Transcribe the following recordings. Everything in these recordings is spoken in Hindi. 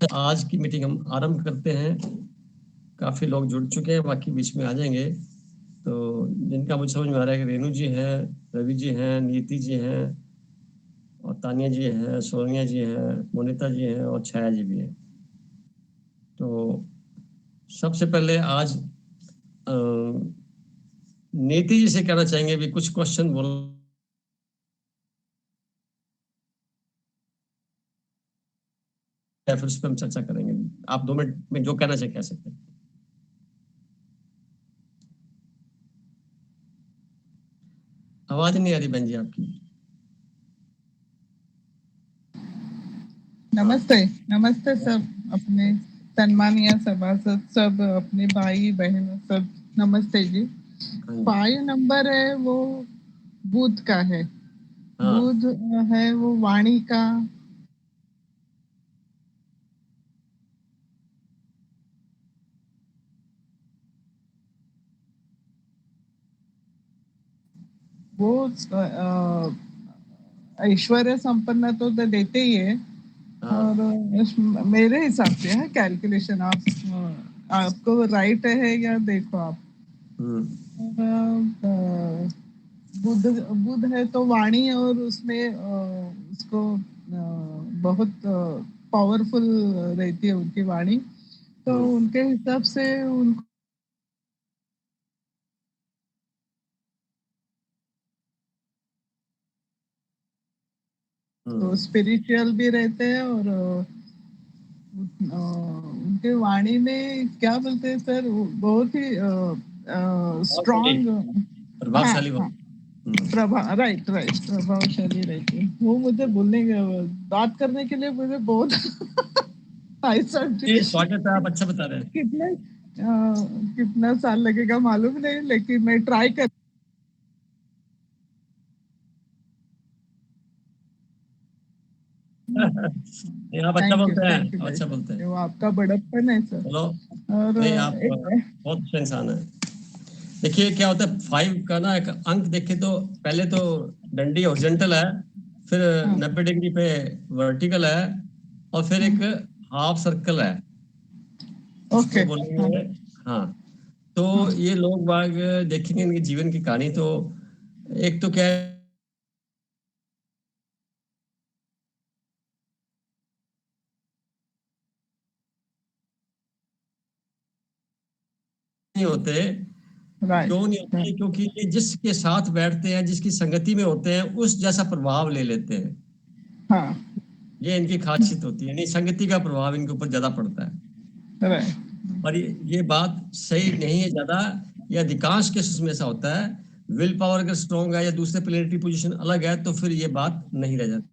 आज की मीटिंग हम आरंभ करते हैं। काफी लोग जुड़ चुके हैं, बाकी बीच में आ जाएंगे। तो जिनका मुझे समझ में आ रहा है कि रेणु जी हैं, रवि जी हैं, नीति जी हैं, और तानिया जी हैं, सोनिया जी हैं, मोनिता जी हैं, और छाया जी भी हैं। तो सबसे पहले आज नीति जी से कहना चाहेंगे भी कुछ क्वेश्चन बोल, या फिर उस पर हम चर्चा करेंगे। आप 2 मिनट में जो कहना चाहिए कह सकते हैं। आवाज नहीं आ रही बहन जी आपकी। नमस्ते। नमस्ते सब अपने सम्मानीय सभासद, सब अपने भाई बहन, सब नमस्ते जी। 5 नंबर है वो बुध का है। बुध है वो वाणी का। वो ऐश्वर्य संपन्न तो देते ही है। और मेरे हिसाब से है कैलकुलेशन, आपको राइट है या देखो आप। बुध बुध है तो वाणी, और उसमें उसको बहुत पावरफुल रहती है उनकी वाणी। तो उनके हिसाब से उनको तो स्पिरिचुअल भी रहते हैं। और उनके वाणी में क्या बोलते हैं सर, बहुत ही स्ट्रॉन्ग, प्रभावशाली राइट राइट, प्रभावशाली रहती है वो। मुझे बोलने बात करने के लिए मुझे बहुत स्वागत है, आप अच्छा बता रहे हैं। कितना साल लगेगा मालूम नहीं, लेकिन मैं ट्राई कर। आप अच्छा बोलते हैं, अच्छा बोलते हैं। वो आपका बड़प्पन है सर। चलो, और नहीं आप बहुत अच्छा इंसान है। देखिए क्या होता है 5 का ना, एक अंक देखे तो पहले तो डंडी हॉरिजॉन्टल है, फिर 90 डिग्री पे वर्टिकल है, और फिर एक हाफ सर्कल है। ओके, बोलेंगे हाँ। तो ये लोग बाग देखेंगे इनके जीवन की कहानी, तो एक तो क्या है, नहीं होते। क्यों नहीं होते? क्योंकि ये जिसके साथ बैठते हैं, जिसकी संगति में होते हैं, उस जैसा प्रभाव ले लेते हैं। हाँ, ये इनकी खासियत होती है, नहीं संगति का प्रभाव इनके ऊपर ज्यादा पड़ता है। पर ये बात सही नहीं है ज्यादा, ये अधिकांश केसेस में ऐसा होता है। विल पावर अगर स्ट्रॉन्ग है या दूसरे प्लेनेटरी पोजीशन अलग है, तो फिर ये बात नहीं रह जाती।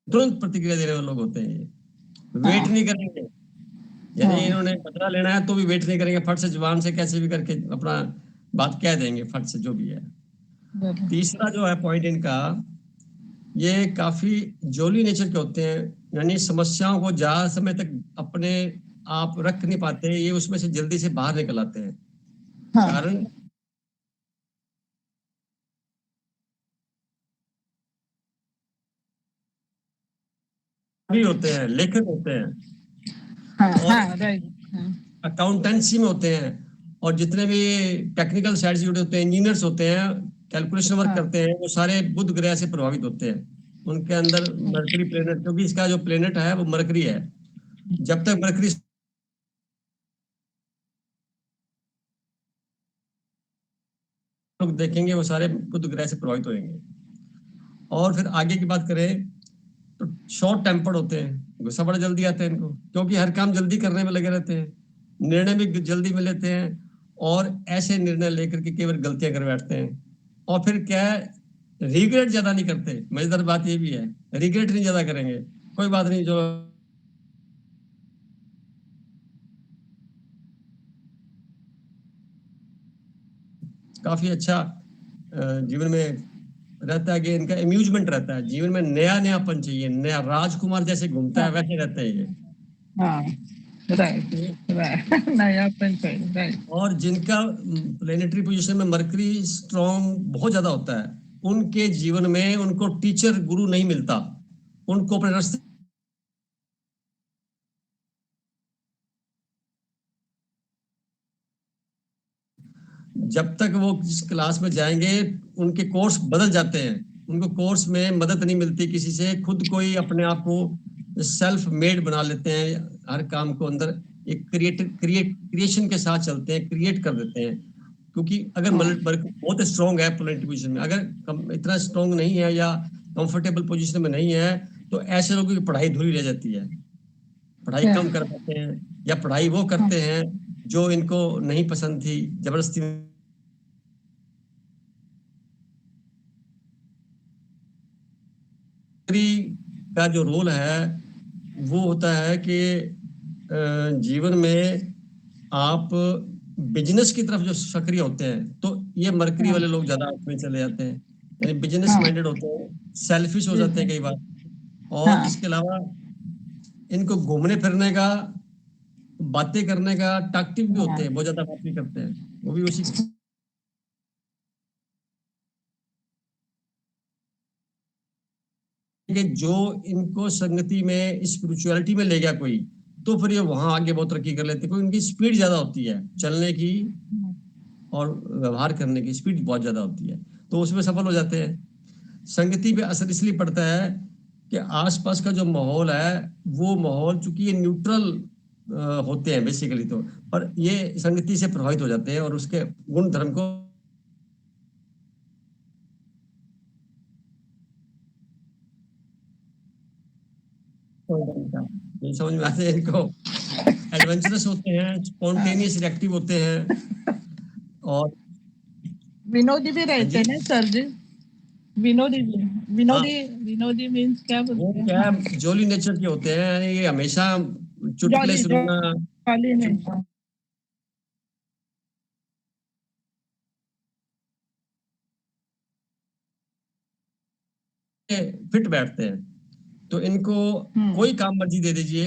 तुरंत प्रतिक्रिया देने वाले लोग होते हैं ये, वेट नहीं करेंगे। यानी इन्होंने बदला लेना है तो भी वेट नहीं करेंगे, फट से जुबान से कैसे भी करके अपना बात कह देंगे, फट से जो भी है। तीसरा जो है पॉइंट इनका, ये काफी जोली नेचर के होते हैं। यानी समस्याओं को ज्यादा समय तक अपने आप रख नहीं पाते, ये उसमें से जल्दी से बाहर निकल आते हैं। कारण भी होते हैं, लेखक होते हैं, और अकाउंटेंसी में होते हैं, और जितने भी टेक्निकल साइड से जुड़े होते हैं, इंजीनियर्स होते हैं, कैलकुलेशन वर्क करते हैं, वो सारे बुध ग्रह से प्रभावित होते हैं। उनके अंदर मरकरी प्लेनेट, क्योंकि इसका जो प्लेनेट है वो मरकरी है। जब तक मरकरी लोग देखेंगे, वो सारे बुध ग्रह से प्रभावित होंगे। और फिर आगे की बात करें तो शॉर्ट टेम्पर्ड होते हैं, गुस्सा बड़ा जल्दी आता है इनको, क्योंकि हर काम जल्दी करने में लगे रहते हैं, निर्णय भी जल्दी में लेते हैं, और ऐसे निर्णय लेकर के केवल गलतियां कर बैठते हैं। और फिर क्या है, रिग्रेट ज्यादा नहीं करते। मजेदार बात ये भी है, रिग्रेट नहीं ज्यादा करेंगे, कोई बात नहीं, जो काफी अच्छा जीवन में रहता है कि इनका अम्यूजमेंट रहता है। जीवन में नया नयापन चाहिए, नया राजकुमार जैसे घूमता है वैसे रहता है ये। नयापन चाहिए, राइट। और जिनका प्लेनेटरी पोजीशन में मरकरी स्ट्रॉन्ग बहुत ज्यादा होता है, उनके जीवन में उनको टीचर गुरु नहीं मिलता, उनको अपने रास्ते जब तक वो इस क्लास में जाएंगे उनके कोर्स बदल जाते हैं, उनको कोर्स में मदद नहीं मिलती किसी से, खुद को ही अपने आप को सेल्फ मेड बना लेते हैं, हर काम को अंदर एक क्रिएशन के साथ चलते हैं, क्रिएट कर देते हैं। क्योंकि अगर बहुत स्ट्रांग है पॉलिटिकल पोजीशन में, अगर इतना स्ट्रांग नहीं है या कंफर्टेबल पोजीशन में नहीं है, तो ऐसे लोगों की पढ़ाई धुरी रह जाती है, पढ़ाई कम कर पाते हैं, या पढ़ाई वो करते हैं जो इनको नहीं पसंद थी, जबरदस्ती का जो रोल है वो होता है कि जीवन में आप बिजनेस की तरफ जो सक्रिय होते हैं, तो ये मरकरी वाले लोग ज्यादा उसमें चले जाते हैं, यानी बिजनेस माइंडेड होते हैं, सेल्फिश हो जाते हैं कई बार। और इसके अलावा इनको घूमने फिरने का, बातें करने का टाक्टिव भी होते हैं, बहुत ज्यादा बातें करते हैं, वो भी उसी कि जो इनको संगति में स्पिरिचुअलिटी में ले गया कोई, तो फिर ये वहां आगे बहुत तरक्की कर लेते हैं, क्योंकि इनकी स्पीड ज्यादा होती है चलने की और व्यवहार करने की स्पीड बहुत ज्यादा होती है, तो उसमें सफल हो जाते हैं। संगति पे असर इसलिए पड़ता है कि आसपास का जो माहौल है वो माहौल, चूंकि ये न्यूट्रल होते हैं बेसिकली, तो पर ये संगति से प्रभावित हो जाते हैं और उसके गुण धर्म को ये समझ में आते हैं इनको, एडवेंचरस होते हैं, स्पॉन्टेनियस रिएक्टिव होते हैं। और विनोदी भी रहते हैं ना सर जी? विनोदी विनोदी विनोदी मीन्स क्या वो बोलते हैं? क्या जोली नेचर के होते हैं, यानी ये हमेशा चुटकुले जॉली सुनना, जॉली नहीं। फिट बैठते हैं, तो इनको कोई काम मर्जी दे दीजिए,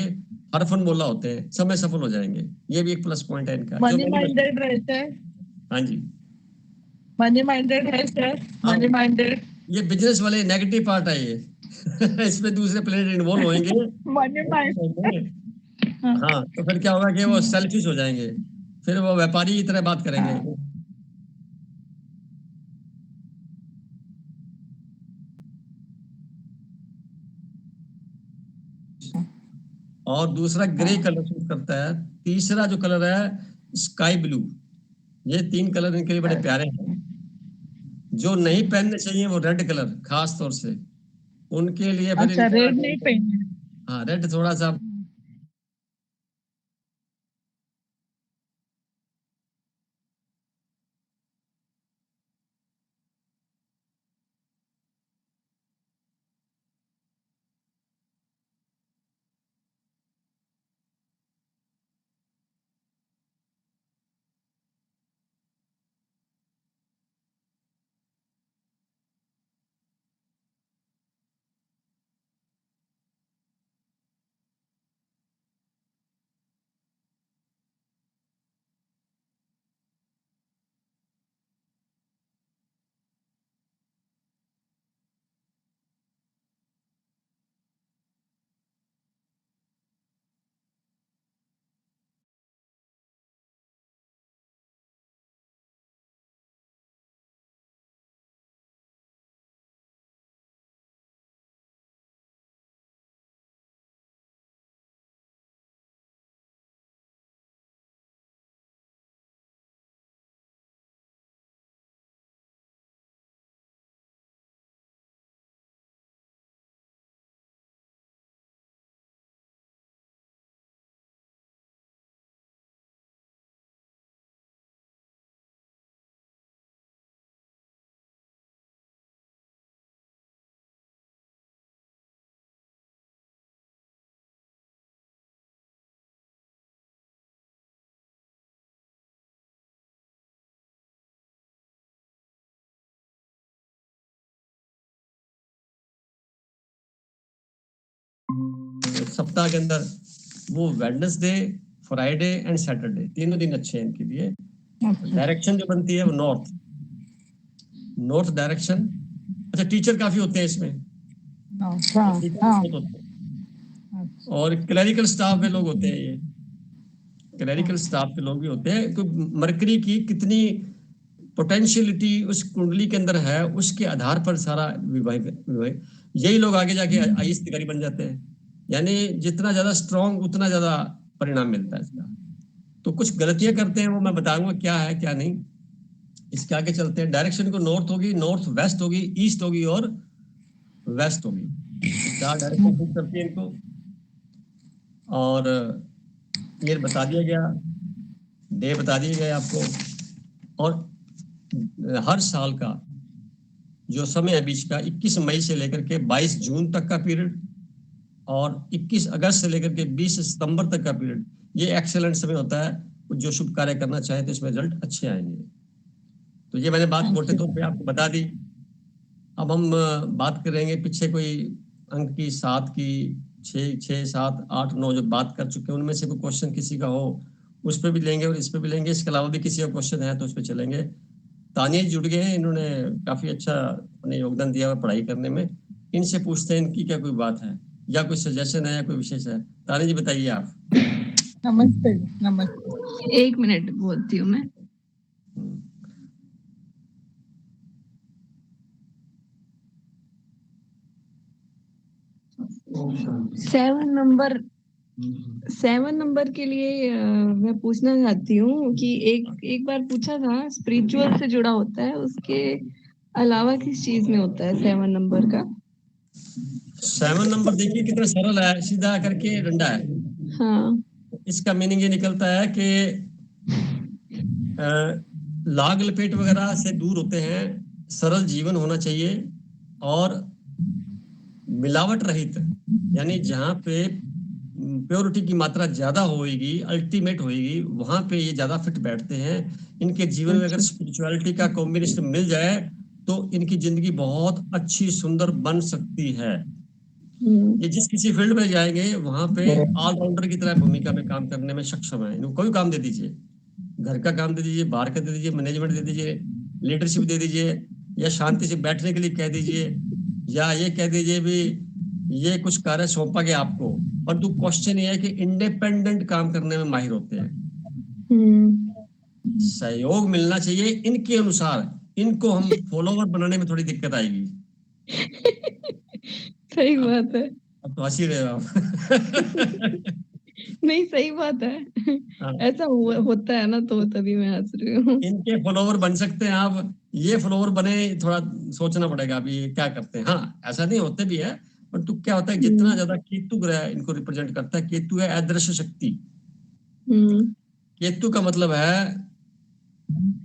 हर फन बोला होते हैं, समय सफल हो जाएंगे। ये भी एक प्लस पॉइंट है इनका, मनी माइंडेड रहते हैं। हाँ जी, मनी माइंडेड है सर, मनी माइंडेड। ये बिजनेस वाले नेगेटिव पार्ट है ये इसमें दूसरे प्लेनेट इन्वॉल्व होंगे मनी माइंड। हाँ, तो फिर क्या होगा कि वो सेल्फिश हो जाएंगे, फिर वो व्यापारी की तरह बात करेंगे। और दूसरा ग्रे कलर सूट करता है, तीसरा जो कलर है स्काई ब्लू। ये तीन कलर इनके लिए बड़े प्यारे हैं। जो नहीं पहनने चाहिए वो रेड कलर खास तौर से, उनके लिए फिर अच्छा, इनका रेड नहीं पहने। हाँ, रेड थोड़ा सा। सप्ताह के अंदर वो वेडनेसडे, फ्राइडे एंड सैटरडे तीनों दिन अच्छे हैं इनके लिए। डायरेक्शन जो बनती है वो नॉर्थ, नॉर्थ डायरेक्शन अच्छा, टीचर काफी होते हैं इसमें, हाँ टीचर हाँ। बहुत होते हैं, और क्लरिकल स्टाफ में लोग होते हैं, ये क्लरिकल स्टाफ के लोग भी होते हैं। तो मरकरी की कितनी पोटेंशियलिटी उस कुंडली के अंदर है, उसके आधार पर सारा यही लोग आगे जाके आईएएस अधिकारी बन जाते हैं। यानी जितना ज्यादा स्ट्रांग उतना ज्यादा परिणाम मिलता है इसका। तो कुछ गलतियां करते हैं, वो मैं बताऊंगा क्या है क्या नहीं। इसके आगे चलते हैं। डायरेक्शन को नॉर्थ होगी, नॉर्थ वेस्ट होगी, ईस्ट होगी और वेस्ट होगी, चार डायरेक्शन फिट करती है इनको। और ये बता दिया गया, डे बता दिए गए आपको। और हर साल का जो समय है बीच का, 21 मई से लेकर के 22 जून तक का पीरियड, और 21 अगस्त से लेकर के 20 सितंबर तक का पीरियड, ये एक्सेलेंट समय होता है। जो शुभ कार्य करना चाहे तो इसमें रिजल्ट अच्छे आएंगे। तो ये मैंने बात मोटे तौर पे आपको बता दी। अब हम बात करेंगे पीछे कोई अंक की, 7 की, 6, 6, 7, 8, 9 जो बात कर चुके हैं, उनमें से कोई क्वेश्चन किसी का हो उस पर भी लेंगे और इस पर भी लेंगे। इसके अलावा भी किसी का क्वेश्चन है तो उस पर चलेंगे। तानिया जुड़ गए हैं, इन्होंने काफी अच्छा अपने योगदान दिया हुआ पढ़ाई करने में। इनसे पूछते हैं इनकी क्या कोई बात है या कोई सजेशन है या कोई विशेष है। तानिया जी बताइए आप। नमस्ते। नमस्ते। 1 मिनट बोलती हूँ मैं। सेवन नंबर के लिए मैं पूछना चाहती हूँ कि एक बार पूछा था, स्पिरिचुअल से जुड़ा होता है, उसके अलावा किस चीज में होता है 7 नंबर का? 7 नंबर देखिए कितना सरल है, सीधा करके डंडा है। हाँ। इसका मीनिंग ये निकलता है कि लाग लपेट वगैरह से दूर होते हैं, सरल जीवन होना चाहिए और मिलावट रहित, यानी जहाँ पे प्योरिटी की मात्रा ज्यादा होएगी, अल्टीमेट होएगी, वहां पे ये ज्यादा फिट बैठते हैं। इनके जीवन में अगर स्पिरिचुअलिटी का कॉम्बिनेशन मिल जाए तो इनकी जिंदगी बहुत अच्छी सुंदर बन सकती है। ये जिस किसी फील्ड में जाएंगे वहां पे ऑलराउंडर की तरह भूमिका में काम करने में सक्षम है। इनको कोई काम दे दीजिए, घर का काम दे दीजिए, बाहर का दे दीजिए, मैनेजमेंट दे दीजिए, लीडरशिप दे दीजिए, या शांति से बैठने के लिए कह दीजिए, या ये कह दीजिए भी ये कुछ कार्य सौंपा गया आपको, पर तो क्वेश्चन ये है कि इंडिपेंडेंट काम करने में माहिर होते हैं। सहयोग मिलना चाहिए इनके अनुसार। इनको हम फॉलोवर बनाने में थोड़ी दिक्कत आएगी। सही बात है। अब तो हंसी रहे हो आप। नहीं, सही बात है। ऐसा होता है ना, तो तभी मैं हंस रही हूँ। इनके फॉलोवर बन सकते हैं आप, ये फॉलोवर बने, थोड़ा सोचना पड़ेगा अभी क्या करते हैं। हाँ, ऐसा नहीं होते भी है, पर तो क्या होता है जितना ज्यादा केतु ग्रह इनको रिप्रेजेंट करता है, केतु है अदृश्य शक्ति। केतु का मतलब है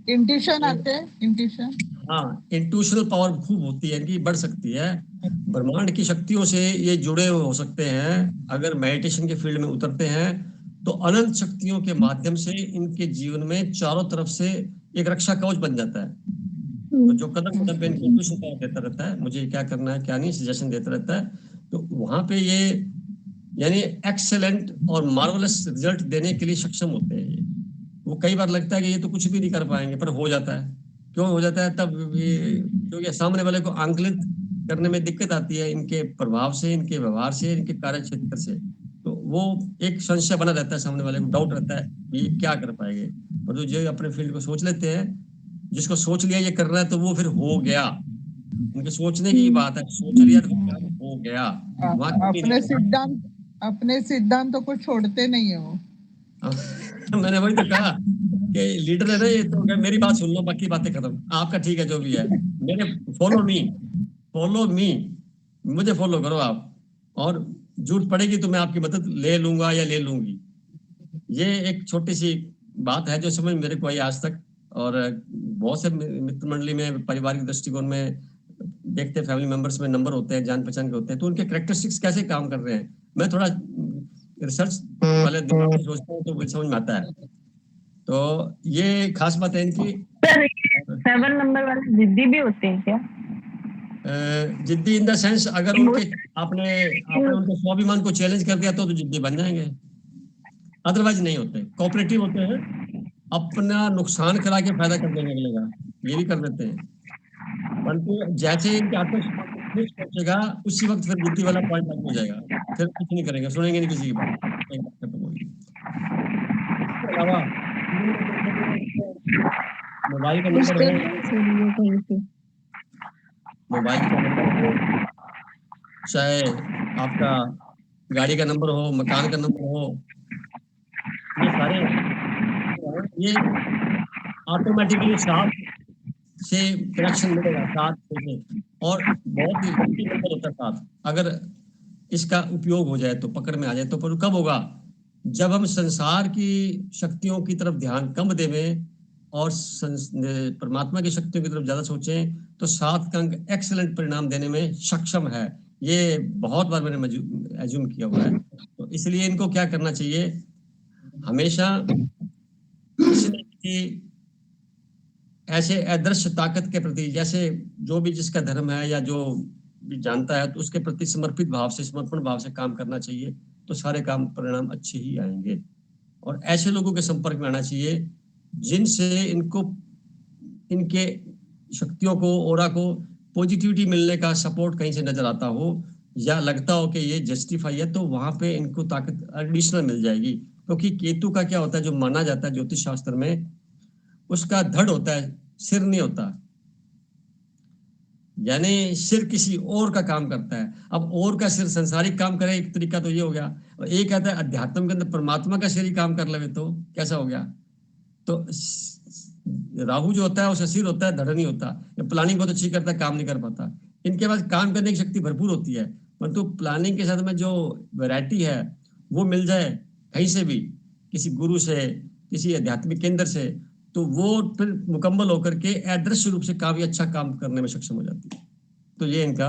इंट्यूशन आते हैं, इंट्यूशन। हाँ, इंट्यूशनल पावर खूब होती है इनकी, बढ़ सकती है। ब्रह्मांड की शक्तियों से ये जुड़े हो सकते हैं। अगर मेडिटेशन के फील्ड में उतरते हैं तो अनंत शक्तियों के माध्यम से इनके जीवन में चारों तरफ से एक रक्षा कवच बन जाता है। तो जो कदम कदम पे इनको इंट्यूशन पावर देता रहता है, मुझे क्या करना है क्या नहीं, सजेशन देता रहता है। तो वहां पे ये यानी एक्सेलेंट और मार्वलस रिजल्ट देने के लिए सक्षम होते हैं ये। वो कई बार लगता है कि ये तो कुछ भी नहीं कर पाएंगे, पर हो जाता है। क्यों हो जाता है? तब ये क्योंकि सामने वाले को आंकलित करने में दिक्कत आती है, इनके प्रभाव से, इनके व्यवहार से, इनके कार्य क्षेत्र से। तो वो एक संशय बना रहता है, सामने वाले को डाउट रहता है ये क्या कर पाएंगे। और तो जो अपने फील्ड को सोच लेते हैं, जिसको सोच लिया ये कर रहा है तो वो फिर हो गया। उनके सोचने की बात है, सोच लिया तो काम हो गया। अपने सिद्धांतों को छोड़ते नहीं है वो। मैंने वही तो कहा कि लीडर है ना ये, तो मेरी बात सुन लो, बाकी बातें खत्म, आपका ठीक है जो भी है। मेरे फॉलो मी, मुझे फॉलो करो आप, और जरूरत पड़ेगी तो मैं आपकी मदद ले लूंगा या ले लूंगी। ये एक छोटी सी बात है जो समझ मेरे को आई आज तक। और बहुत से मित्र मंडली में पारिवारिक दृष्टिकोण में देखते, फैमिली मेंबर्स में नंबर होते हैं, जान पहचान के होते हैं, तो उनके कैरेक्टरिस्टिक्स कैसे काम कर रहे हैं, मैं थोड़ा रिसर्च वाले दिमाग से सोचता हूँ तो मुझे समझ में आता है। तो ये खास बात है इनकी। 7 नंबर वाले जिद्दी भी होते हैं क्या? जिद्दी इन द सेंस, अगर उनके आपने उनके स्वाभिमान को चैलेंज कर दिया तो जिद्दी बन जाएंगे, अदरवाइज नहीं होते। कोऑपरेटिव होते हैं, अपना नुकसान करा के फायदा कर देंगे अगले का, ये भी कर देते हैं। परंतु जैसे ही इनके आत्मविश्वास पहुंचेगा उसी वक्त फिर बुद्धि वाला पॉइंट लागू हो जाएगा, फिर कुछ नहीं करेंगे, सुनेंगे नहीं किसी की बात, एक बात खत्म होगी। इसके अलावा मोबाइल का कुछ नंबर कर हो, रहे हैं सर ये कहीं से? मोबाइल का नंबर हो, चाहे आपका गाड़ी का नंबर हो, मकान का नंबर हो, ये सारे ये ऑटोमेटिकली साथ से कनेक्शन मिलेगा, साथ से। और बहुत ही लकी नंबर होता है साथ, अगर इसका उपयोग हो जाए तो, पकड़ में आ जाए तो। पर कब होगा? जब हम संसार की शक्तियों की तरफ ध्यान कम देवें और परमात्मा की शक्तियों की तरफ ज्यादा सोचें, तो 7 का अंक एक्सीलेंट परिणाम देने में सक्षम है। ये बहुत बार मैंने एज्यूम किया हुआ है। तो इसलिए इनको क्या करना चाहिए, हमेशा किसी न किसी ऐसे अदृश्य ताकत के प्रति, जैसे जो भी जिसका धर्म है या जो भी जानता है, तो उसके प्रति समर्पित भाव से, समर्पण भाव से काम करना चाहिए, तो सारे काम परिणाम अच्छे ही आएंगे। और ऐसे लोगों के संपर्क में आना चाहिए जिनसे इनको, इनके शक्तियों को, ओरा को पॉजिटिविटी मिलने का सपोर्ट कहीं से नजर आता हो, या लगता हो कि ये जस्टिफाई है, तो वहां पे इनको ताकत एडिशनल मिल जाएगी। क्योंकि केतु का क्या होता है, जो माना जाता है ज्योतिष शास्त्र में, उसका धड़ होता है, सिर नहीं होता। यानी सिर किसी और का काम करता है। अब और का सिर संसारिक काम करे, एक तरीका तो ये हो गया। और एक कहता है अध्यात्म के अंदर परमात्मा का सिर ही काम कर ले, तो कैसा हो गया? तो राहु जो होता है उसका सिर होता है, धड़ नहीं होता। ये प्लानिंग बहुत अच्छी करता है, काम नहीं कर पाता। इनके पास काम करने की शक्ति भरपूर होती है, परंतु प्लानिंग के साथ में जो वैरायटी है वो मिल जाए कहीं से भी, किसी गुरु से, किसी आध्यात्मिक केंद्र से, तो वो फिर मुकम्मल होकर के अदृश्य रूप से काफी अच्छा काम करने में सक्षम हो जाती है। तो ये इनका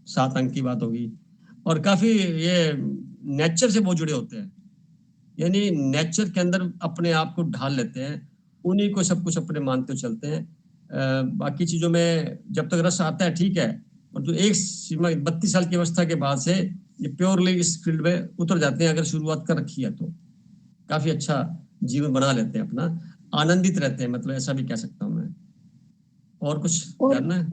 7 अंक की बात होगी। और काफी ये नेचर से बहुत जुड़े होते हैं, यानी नेचर के अंदर अपने आप को ढाल लेते हैं, उन्हीं को सब कुछ अपने मानते चलते हैं। बाकी चीजों में जब तक रस आता है ठीक है, और जो एक सीमा 32 साल की अवस्था के बाद से ये प्योरली इस फील्ड में उतर जाते हैं, अगर शुरुआत कर रखी है तो काफी अच्छा जीवन बना लेते हैं अपना, आनंदित रहते हैं, मतलब ऐसा भी कह सकता हूँ मैं। और कुछ जानना है?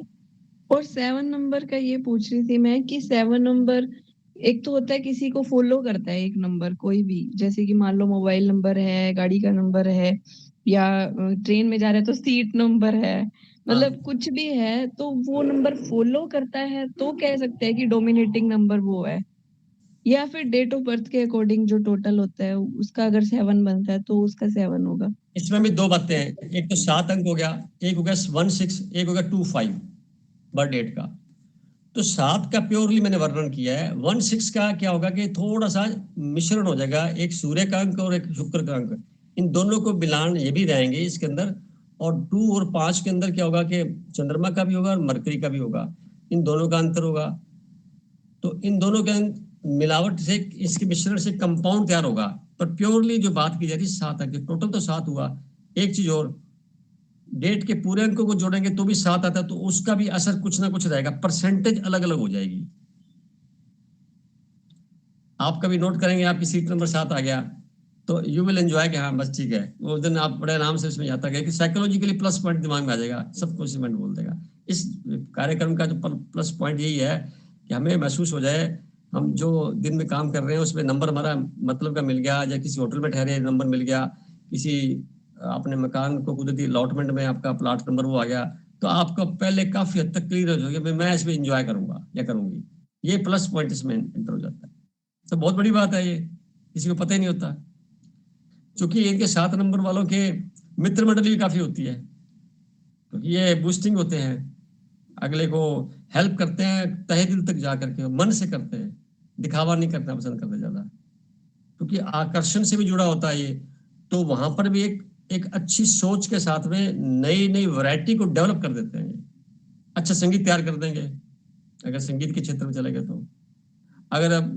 और 7 नंबर का ये पूछ रही थी मैं कि 7 नंबर एक तो होता है किसी को फॉलो करता है, एक नंबर कोई भी, जैसे कि मान लो मोबाइल नंबर है, गाड़ी का नंबर है, या ट्रेन में जा रहे हैं तो सीट नंबर है, मतलब हाँ, कुछ भी है, तो वो नंबर फॉलो करता है तो कह सकते हैं कि डोमिनेटिंग नंबर वो है। या फिर डेट ऑफ बर्थ के अकॉर्डिंग जो टोटल होता है उसका अगर 7 बनता है तो उसका 7 होगा। इसमें भी 2 बातें हैं, एक तो 7 अंक हो गया, एक हो गया 16, एक हो गया 25 बर्थ डेट का। तो 7 का प्योरली मैंने वर्णन किया है। 16 का क्या होगा कि थोड़ा सा मिश्रण हो जाएगा, एक सूर्य का अंक और एक शुक्र का अंक, इन दोनों को मिलान ये भी रहेंगे इसके अंदर। और 2 और 5 के अंदर क्या होगा कि चंद्रमा का भी होगा और मरकरी का भी होगा, इन दोनों का अंतर होगा। तो इन दोनों के मिलावट से, इसके मिश्रण से कंपाउंड तैयार होगा। पर प्योरली जो बात की जा रही है 7 अंक, टोटल तो 7 हुआ। एक चीज और, डेट के पूरे अंकों को जोड़ेंगे तो भी 7 आता है, तो उसका भी असर कुछ ना कुछ रहेगा, परसेंटेज अलग अलग हो जाएगी। आप कभी नोट करेंगे आपकी सीट नंबर 7 आ गया, तो यू विल एंजॉय कि हाँ बस ठीक है, वो दिन आप बड़े आराम से इसमें जाता गया, कि साइकोलॉजिकली प्लस पॉइंट दिमाग में आ जाएगा, सबको सीमेंट बोल देगा। इस कार्यक्रम का जो प्लस पॉइंट यही है कि हमें महसूस हो जाए हम जो दिन में काम कर रहे हैं उसमें नंबर हमारा मतलब का मिल गया, या किसी होटल में ठहरे नंबर मिल गया, किसी अपने मकान को कुदरती अलॉटमेंट में आपका प्लाट नंबर वो आ गया, तो आपका पहले काफी हद तक क्लियर हो गया, मैं इसमें इंजॉय करूंगा या करूंगी। ये प्लस पॉइंट इसमें एंटर हो जाता है। तो बहुत बड़ी बात है ये, किसी को पता ही नहीं होता। क्योंकि इनके 7 नंबर वालों के मित्र मंडली भी काफी होती है, क्योंकि ये बूस्टिंग होते हैं, अगले को हेल्प करते हैं, तहे दिल तक जा करके मन से करते हैं, दिखावा नहीं करना पसंद करते ज्यादा, क्योंकि आकर्षण से भी जुड़ा होता है ये। तो वहां पर भी एक एक अच्छी सोच के साथ में नई नई वैरायटी को डेवलप कर देते हैं। अच्छा संगीत तैयार कर देंगे अगर संगीत के क्षेत्र में चले गए तो, अगर आप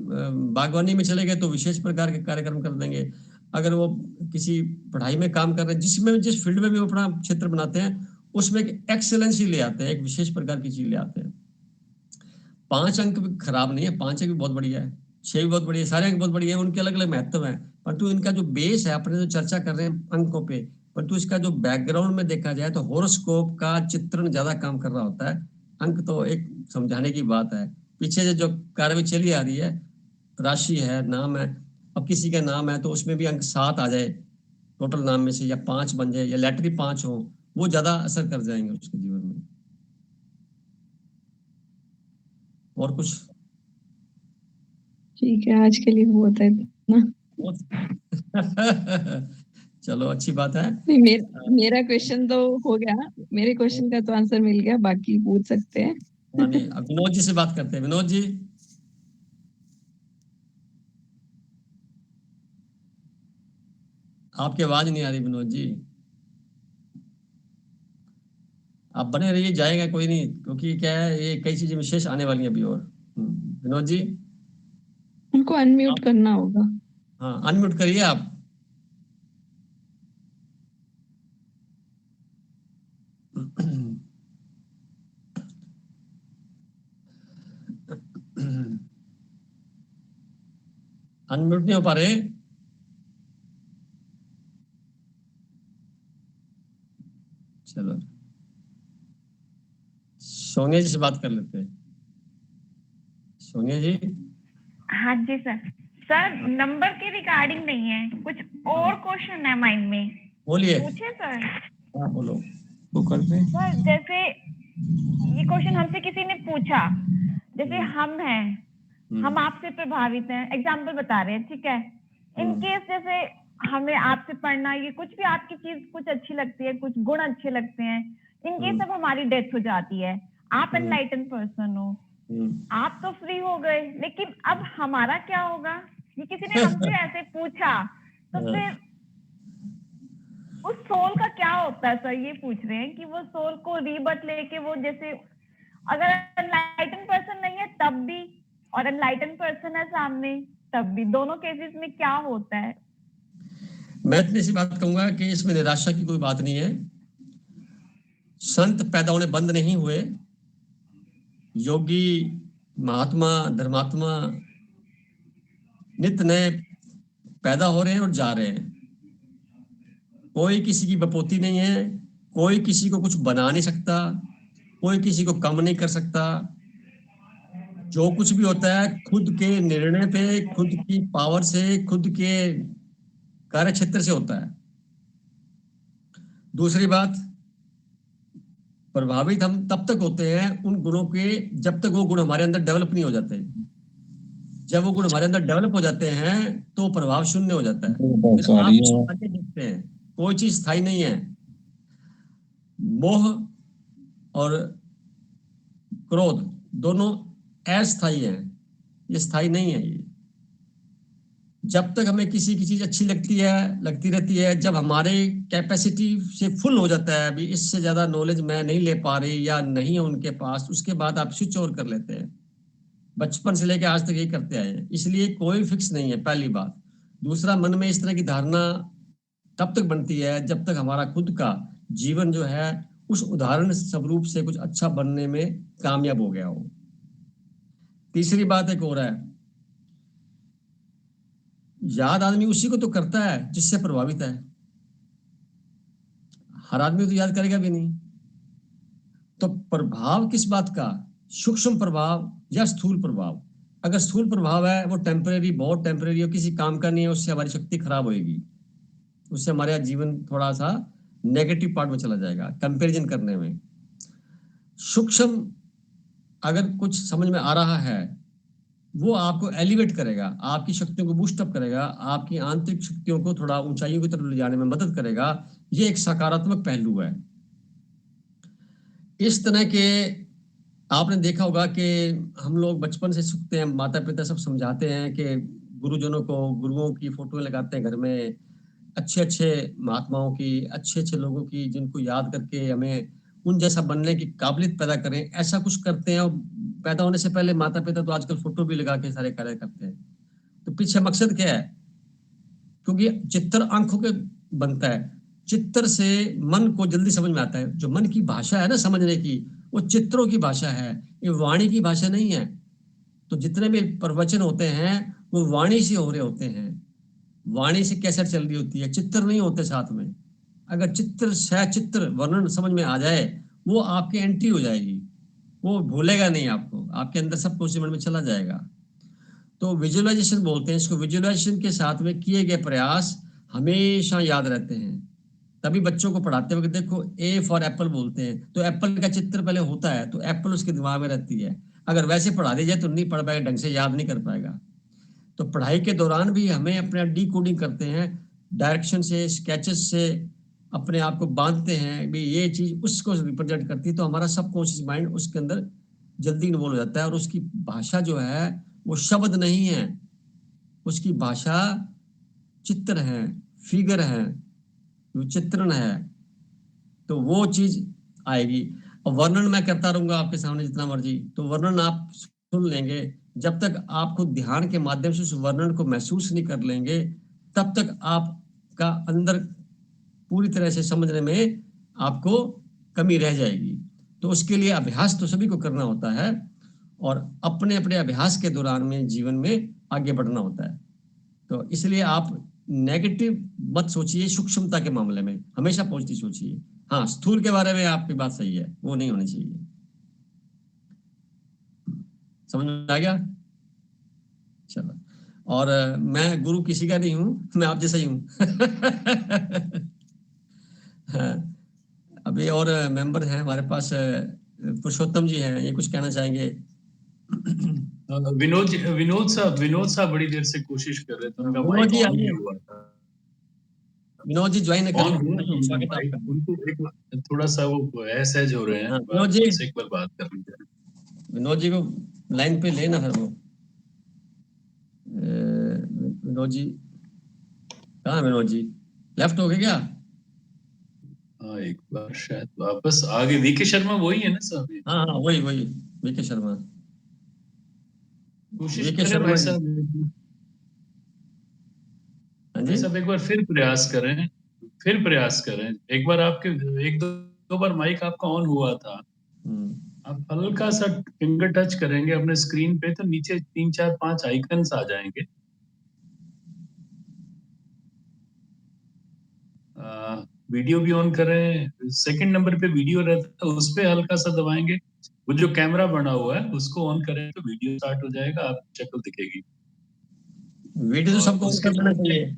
बागवानी में चले गए तो विशेष प्रकार के कार्यक्रम कर देंगे, अगर वो किसी पढ़ाई में काम कर रहे हैं, जिसमें जिस फील्ड में भी वो अपना क्षेत्र बनाते हैं, उसमें एक एक्सेलेंसी ले आते हैं, एक विशेष प्रकार की चीज ले आते हैं। 5 अंक भी खराब नहीं है, 5 अंक भी बहुत बढ़िया है, 6 भी बहुत बढ़िया है, सारे अंक बहुत बढ़िया है, उनके अलग अलग महत्व है। परंतु इनका जो बेस है, अपने जो चर्चा कर रहे हैं अंकों पे, परंतु इसका जो बैकग्राउंड में देखा जाए तो हॉरोस्कोप का चित्रण ज्यादा काम कर रहा होता है, अंक तो एक समझाने की बात है, पीछे से जो कार्रवाई चली आ रही है, राशि है, नाम है, अब किसी का नाम है तो उसमें भी अंक 7 आ जाए टोटल नाम में से, या 5 बन जाए, या लेटर ही 5 हो, वो ज्यादा असर कर जाएंगे उसके जीवन में। और कुछ? ठीक है, आज के लिए बहुत है इतना। चलो अच्छी बात है। नहीं, मेरा क्वेश्चन तो हो गया, मेरे क्वेश्चन का तो आंसर मिल गया, बाकी पूछ सकते हैं। हाँ नहीं, अब विनोद जी से बात करते हैं। विनोद जी, आपकी आवाज नहीं आ रही विनोद जी। आप बने रहिए, जाएगा कोई नहीं, क्योंकि क्या है, ये कई चीजें विशेष आने वाली हैं अभी और। विनोद जी, उनको अनम्यूट आप, करना होगा। हाँ अनम्यूट करिए आप। अनम्यूट नहीं हो पा रहे। चलो सोनिया जी से बात कर लेते हैं। सोनिया जी। हाँ जी सर। सर नंबर के रिगार्डिंग नहीं है, कुछ और क्वेश्चन है माइंड में। बोलिए। पूछे सर? हाँ बोलो, वो करते हैं। सर जैसे ये क्वेश्चन हमसे किसी ने पूछा, जैसे हम हैं, हम आपसे प्रभावित हैं, एग्जाम्पल बता रहे हैं, ठीक है। इन केस जैसे हमें आपसे पढ़ना, ये कुछ भी आपकी चीज कुछ अच्छी लगती है, कुछ गुण अच्छे लगते हैं, इन केस अब हमारी डेथ हो जाती है, आप एनलाइटन पर्सन हो, आप तो फ्री हो गए, लेकिन अब हमारा क्या होगा? ये किसी ने हमसे ऐसे पूछा, तो फिर उस सोल का क्या होता है सर? ये पूछ रहे हैं कि वो सोल को रीबर्थ लेके वो, जैसे अगर एनलाइटन पर्सन नहीं है तब भी, और एनलाइटन पर्सन है सामने तब भी, दोनों केसेस में क्या होता है? मैं इतनी सी बात कहूंगा कि इसमें निराशा की कोई बात नहीं है। संत पैदा होने बंद नहीं हुए, योगी, महात्मा, धर्मात्मा नित्य नए पैदा हो रहे हैं और जा रहे हैं। कोई किसी की बपोती नहीं है, कोई किसी को कुछ बना नहीं सकता, कोई किसी को कम नहीं कर सकता। जो कुछ भी होता है खुद के निर्णय पे, खुद की पावर से, खुद के कार्य क्षेत्र से होता है। दूसरी बात, प्रभावित हम तब तक होते हैं उन गुणों के, जब तक वो गुण हमारे अंदर डेवलप नहीं हो जाते। जब वो गुण हमारे अंदर डेवलप हो जाते हैं तो प्रभाव शून्य हो जाता है। फिर आप आगे देखते हैं, कोई चीज स्थायी नहीं है। मोह और क्रोध दोनों अस्थायी हैं, ये स्थायी नहीं है। ये जब तक हमें किसी की चीज अच्छी लगती रहती है, जब हमारे कैपेसिटी से फुल हो जाता है, अभी इससे ज्यादा नॉलेज मैं नहीं ले पा रही या नहीं है उनके पास, उसके बाद आप स्विच ओवर कर लेते हैं। बचपन से लेकर आज तक यही करते आए हैं, इसलिए कोई फिक्स नहीं है, पहली बात। दूसरा, मन में इस तरह की धारणा तब तक बनती है जब तक हमारा खुद का जीवन जो है उस उदाहरण स्वरूप से कुछ अच्छा बनने में कामयाब हो गया हो। तीसरी बात एक और है, याद आदमी उसी को तो करता है जिससे प्रभावित है। हर आदमी तो याद करेगा भी नहीं। तो प्रभाव किस बात का? सूक्ष्म प्रभाव या स्थूल प्रभाव? अगर स्थूल प्रभाव है वो टेम्परेरी, बहुत टेम्परेरी हो, किसी काम का नहीं है, उससे हमारी शक्ति खराब होगी, उससे हमारा जीवन थोड़ा सा नेगेटिव पार्ट में चला जाएगा कंपैरिजन करने में। सूक्ष्म अगर कुछ समझ में आ रहा है, वो आपको एलिवेट करेगा, आपकी शक्तियों को बूस्ट अप करेगा, आपकी आंतरिक शक्तियों को थोड़ा ऊंचाइयों की तरफ ले जाने में मदद करेगा। ये एक सकारात्मक पहलू है। इस तरह के आपने देखा होगा कि हम लोग बचपन से सीखते हैं, माता पिता सब समझाते हैं कि गुरुजनों को, गुरुओं की फोटो लगाते हैं घर में, अच्छे अच्छे महात्माओं की, अच्छे अच्छे लोगों की, जिनको याद करके हमें उन जैसा बनने की काबिलियत पैदा करें, ऐसा कुछ करते हैं। और पैदा होने से पहले माता पिता तो आजकल फोटो भी लगा के सारे कार्य करते हैं। तो पीछे मकसद क्या है? क्योंकि चित्र आंखों के बनता है, चित्र से मन को जल्दी समझ में आता है। जो मन की भाषा है ना समझने की, वो चित्रों की भाषा है, ये वाणी की भाषा नहीं है। तो जितने भी प्रवचन होते हैं वो वाणी से हो रहे होते हैं। वाणी से कैसे चल रही होती है, चित्र नहीं होते साथ में। अगर चित्र सचित्र वर्णन समझ में आ जाए, वो आपकी एंट्री हो जाएगी, वो भूलेगा नहीं आपको, आपके अंदर सब कुछ मन में चला जाएगा। तो विजुअलाइजेशन बोलते हैं इसको। विजुअलाइजेशन के साथ में किए गए प्रयास हमेशा याद रहते हैं। तभी बच्चों को पढ़ाते वक्त देखो ए फॉर एप्पल बोलते हैं, तो एप्पल का चित्र पहले होता है, तो एप्पल उसके दिमाग में रहती है। अगर वैसे पढ़ा दी जाए तो नहीं पढ़ पाएगा, ढंग से याद नहीं कर पाएगा। तो पढ़ाई के दौरान भी हमें अपना डीकोडिंग करते हैं, डायरेक्शन से, स्केचेस से अपने आप को बांधते हैं भी ये चीज उसको रिप्रेजेंट करती है, तो हमारा सबकॉन्शियस माइंड उसके अंदर जल्दी इन्वॉल्व हो जाता है। और उसकी भाषा जो है वो शब्द नहीं है, उसकी भाषा चित्र है, फिगर है, चित्रण है, तो वो चीज आएगी। और वर्णन मैं करता रहूंगा आपके सामने जितना मर्जी, तो वर्णन आप सुन लेंगे। जब तक आपको ध्यान के माध्यम से उस वर्णन को महसूस नहीं कर लेंगे, तब तक आपका अंदर पूरी तरह से समझने में आपको कमी रह जाएगी। तो उसके लिए अभ्यास तो सभी को करना होता है, और अपने अपने अभ्यास के दौरान में जीवन में आगे बढ़ना होता है। तो इसलिए आप नेगेटिव मत सोचिए सूक्ष्मता के मामले में, हमेशा पॉजिटिव सोचिए। हाँ, स्थूल के बारे में आपकी बात सही है, वो नहीं होनी चाहिए। समझ में आ गया? चलो। और मैं गुरु किसी का नहीं हूँ, मैं आप जैसा ही हूँ। हाँ, अभी और मेंबर हैं हमारे पास, पुरुषोत्तम जी हैं, ये कुछ कहना चाहेंगे? विनोद साहब बड़ी देर से कोशिश कर रहे थे, उनका विनोद जी माइक ऑन आइए। नहीं हुआ था। विनोद जी ज्वाइन कर ऑन हुआ लीजिए, तो स्वागत है माइक आपका। उनको एक थोड़ा सा वो असहज हो रहे हैं। हाँ, विनोद जी, उनसे एक बार बात कर लीजिए। विनोद जी को लाइन पे लेना फिर। वो विनोद जी कहाँ है? विनोद जी लेफ्ट हो गए क्या? हाँ, एक बार शायद वापस आ गए। वीके शर्मा वही है ना साहब? हाँ हाँ, वही वही वीके शर्मा। कोशिश वीके करें शर्मा भाई जी। साहब, हाँ जी, एक बार फिर प्रयास करें। एक बार आपके एक दो बार माइक आपका ऑन हुआ था। आप हल्का सा फिंगर टच करेंगे अपने स्क्रीन पे, तो नीचे 3 4 5 आइकन्स आ जाएंगे। वीडियो भी ऑन करें, सेकंड नंबर पे वीडियो रहता है, उस पे हल्का सा दबाएंगे। वो जो कैमरा बना हुआ है उसको ऑन करें तो वीडियो स्टार्ट हो जाएगा, आपकी शक्ल दिखेगी। वीडियो तो सबको ऑन उसके कर लेना बाद चाहिए।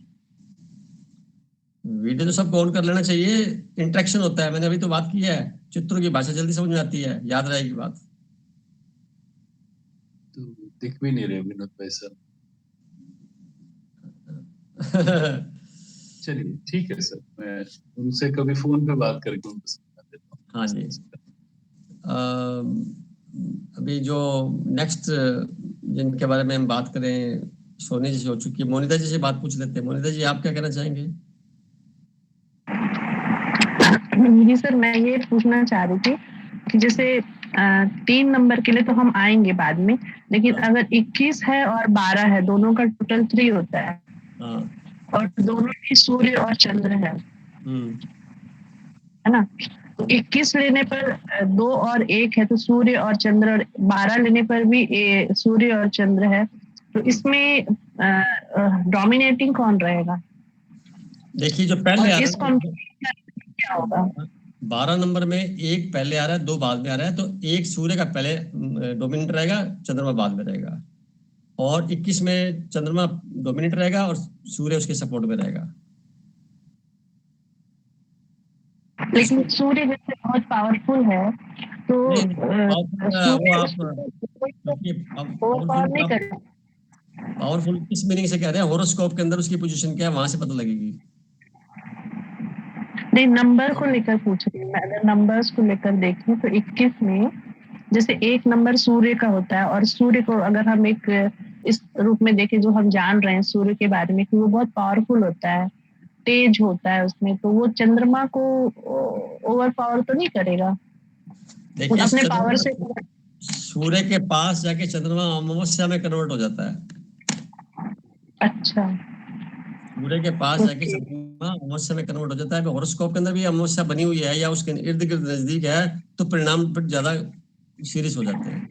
वीडियो तो सबको ऑन कर लेना चाहिए, इंटरेक्शन होता है। मैंने अभी तो बात की है, चित्रों की भाषा जल्दी समझ में आती है, याद रहेगी बात। तो दिख भी नहीं रहे विनोद भाई साहब। चलिए ठीक है सर, मैं उनसे कभी फोन पे बात करके उनको समझा देता हूँ। हाँ जी। अभी जो नेक्स्ट जिनके बारे में हम बात करें, सोनी जी से हो चुकी है, मोनिता जी से बात पूछ लेते हैं। मोनिता जी, आप क्या कहना चाहेंगे? जी सर, मैं ये पूछना चाह रही थी कि जैसे 3 नंबर के लिए तो हम आएंगे बाद में, लेकिन अगर 21 है और 12 है, दोनों का टोटल 3 होता है। हाँ। और दोनों ही सूर्य और चंद्र है ना? तो 21 लेने पर 2 और 1 है, तो सूर्य और चंद्र, और 12 लेने पर भी सूर्य और चंद्र है। तो इसमें डोमिनेटिंग कौन रहेगा? देखिए, जो पहले आ रहा है क्या होगा? 12 नंबर में 1 पहले आ रहा है, 2 बाद में आ रहा है, तो 1 सूर्य का पहले डोमिनेट रहेगा, चंद्रमा बाद में रहेगा। और 21 में चंद्रमा डोमिनेट रहेगा और सूर्य उसके सपोर्ट में रहेगा। लेकिन सूर्य जैसे बहुत पावरफुल है, तो पावरफुल किस मीनिंग से कह रहे हैं? होरोस्कोप के अंदर उसकी पोजीशन क्या है, वहां से पता लगेगी। नहीं, नंबर को लेकर पूछ रही हूँ मैं। अगर नंबर्स को लेकर देखें तो 21 में जैसे 1 नंबर सूर्य का होता है, और सूर्य को अगर हम एक इस रूप में देखें, जो हम जान रहे हैं सूर्य के बारे में कि वो बहुत पावरफुल होता है, तेज होता है उसमें, तो वो चंद्रमा को ओवर पावर तो नहीं करेगा? देखिए, अपने पावर से सूर्य के पास जाके चंद्रमा अमावस्या में कन्वर्ट हो जाता है। अच्छा, सूर्य के पास जाके चंद्रमा अमावस्या में कन्वर्ट हो जाता है। हॉरोस्कोप के अंदर भी अमावस्या बनी हुई है या उसके इर्द गिर्द नजदीक है, तो परिणाम पर ज्यादा सीरियस हो जाते हैं।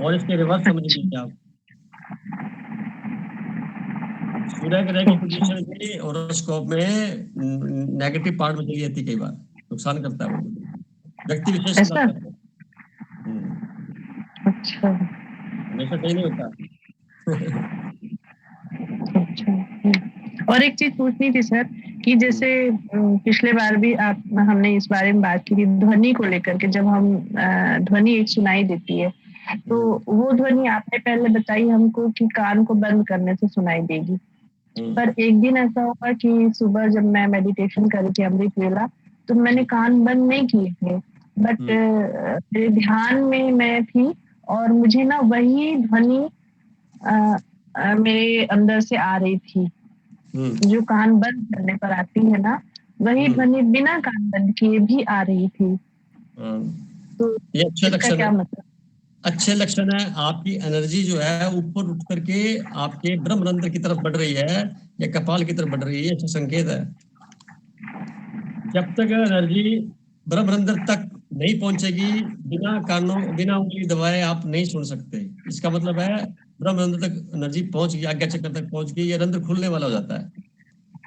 और इसके रिवर्स समझ लीजिए आप, सूर्य ग्रह की पोजीशन भी हॉरोस्कोप में नेगेटिव पार्ट में चली जाती है, कई बार नुकसान करता है, वो व्यक्ति विशेष अच्छा हमेशा सही नहीं होता। अच्छा। और एक चीज पूछनी थी सर कि जैसे पिछले बार भी आप हमने इस बारे में बात की थी ध्वनि को लेकर के, जब हम ध्वनि एक सुनाई देती है तो वो ध्वनि आपने पहले बताई हमको कि कान को बंद करने से सुनाई देगी, पर एक दिन ऐसा हुआ कि सुबह जब मैं मेडिटेशन कर रही थी अमृत वेला, तो मैंने कान बंद नहीं किए थे, बट मेरे ध्यान में मैं थी और मुझे ना वही ध्वनि मेरे अंदर से आ रही थी, जो कान बंद करने पर आती है ना, वही ध्वनि बिना कान बंद किए भी आ रही थी। तो ये अच्छे इसका लक्षण क्या है, मतलब? अच्छे लक्षण है। आपकी एनर्जी जो है ऊपर उठ करके आपके ब्रह्मरंध्र की तरफ बढ़ रही है या कपाल की तरफ बढ़ रही है, अच्छा संकेत है। जब तक एनर्जी ब्रह्मरंध्र तक नहीं पहुंचेगी, बिना कानों बिना उंगली दबाए आप नहीं सुन सकते। इसका मतलब है ब्रह्मरंध्र तक एनर्जी पहुंच गई, आज्ञा चक्र तक पहुंच गई, ये रंध्र खुलने वाला हो जाता है।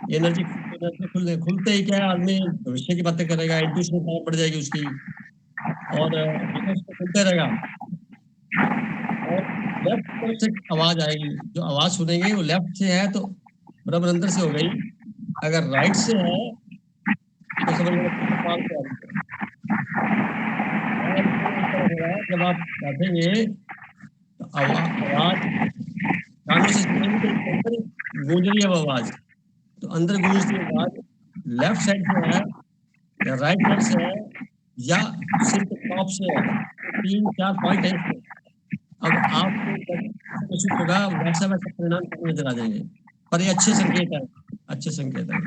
ये एनर्जी खुलते ही क्या है, आदमी भविष्य की बातें करेगा, इंट्यूशन पावर बढ़ जाएगी उसकी, और जैसे उसको खुलते रहेगा और लेफ्ट तरफ से आवाज आएगी, जो आवाज सुनेंगे वो लेफ्ट से है तो ब्रह्मरंध्र से हो गई, अगर राइट से है तो समझ लो कपाल से आ रही है। और इसमें इस तरह होगा, जब आप बैठेंगे तो आवाज कानों से सुनेंगे तो अंदर गूंज रही है वो आवाज, तो अंदर गूंजती आवाज लेफ्ट साइड से है या राइट साइड से है या सिर के टॉप से है, तो 3-4 पॉइंट है इसमें। अब आपको जैसा महसूस होगा वैसा वैसा परिणाम आपको नजर आ जाएंगे, पर ये अच्छे संकेत है, अच्छे संकेत है।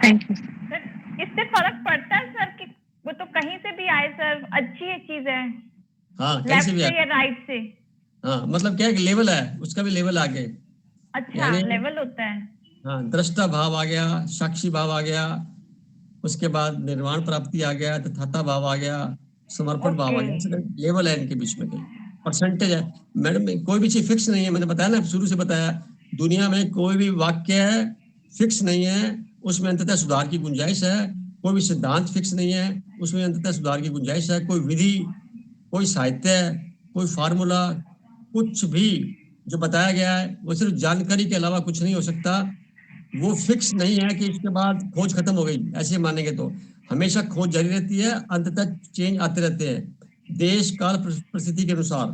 Thank you. सर इससे फर्क पड़ता है सर कि वो तो कहीं से भी आए सर, अच्छी चीज है, हाँ कहीं से लेफ्ट भी से आए। या राइट से? हाँ मतलब क्या है कि लेवल है, उसका भी लेवल आगे, अच्छा यानी लेवल होता है। हाँ दृष्टा भाव आ गया, साक्षी भाव आ गया, उसके बाद निर्वाण प्राप्ति आ गया, तथाता भाव आ गया, समर्पण भाव आ गया, ऐसे लेवल है इनके बीच में, कई परसेंटेज है। मैडम कोई भी चीज फिक्स नहीं है, मैंने बताया ना, शुरू से बताया, दुनिया में कोई भी वाक्य फिक्स नहीं है, उसमें अंततः सुधार की गुंजाइश है। कोई भी सिद्धांत फिक्स नहीं है, उसमें अंततः सुधार की गुंजाइश है। कोई विधि, कोई साहित्य, कोई फार्मूला, कुछ भी जो बताया गया है वो सिर्फ जानकारी के अलावा कुछ नहीं हो सकता। वो फिक्स नहीं है कि इसके बाद खोज खत्म हो गई, ऐसे मानेंगे तो हमेशा खोज जारी रहती है, अंततः चेंज आते रहते हैं देश काल परिस्थिति के अनुसार।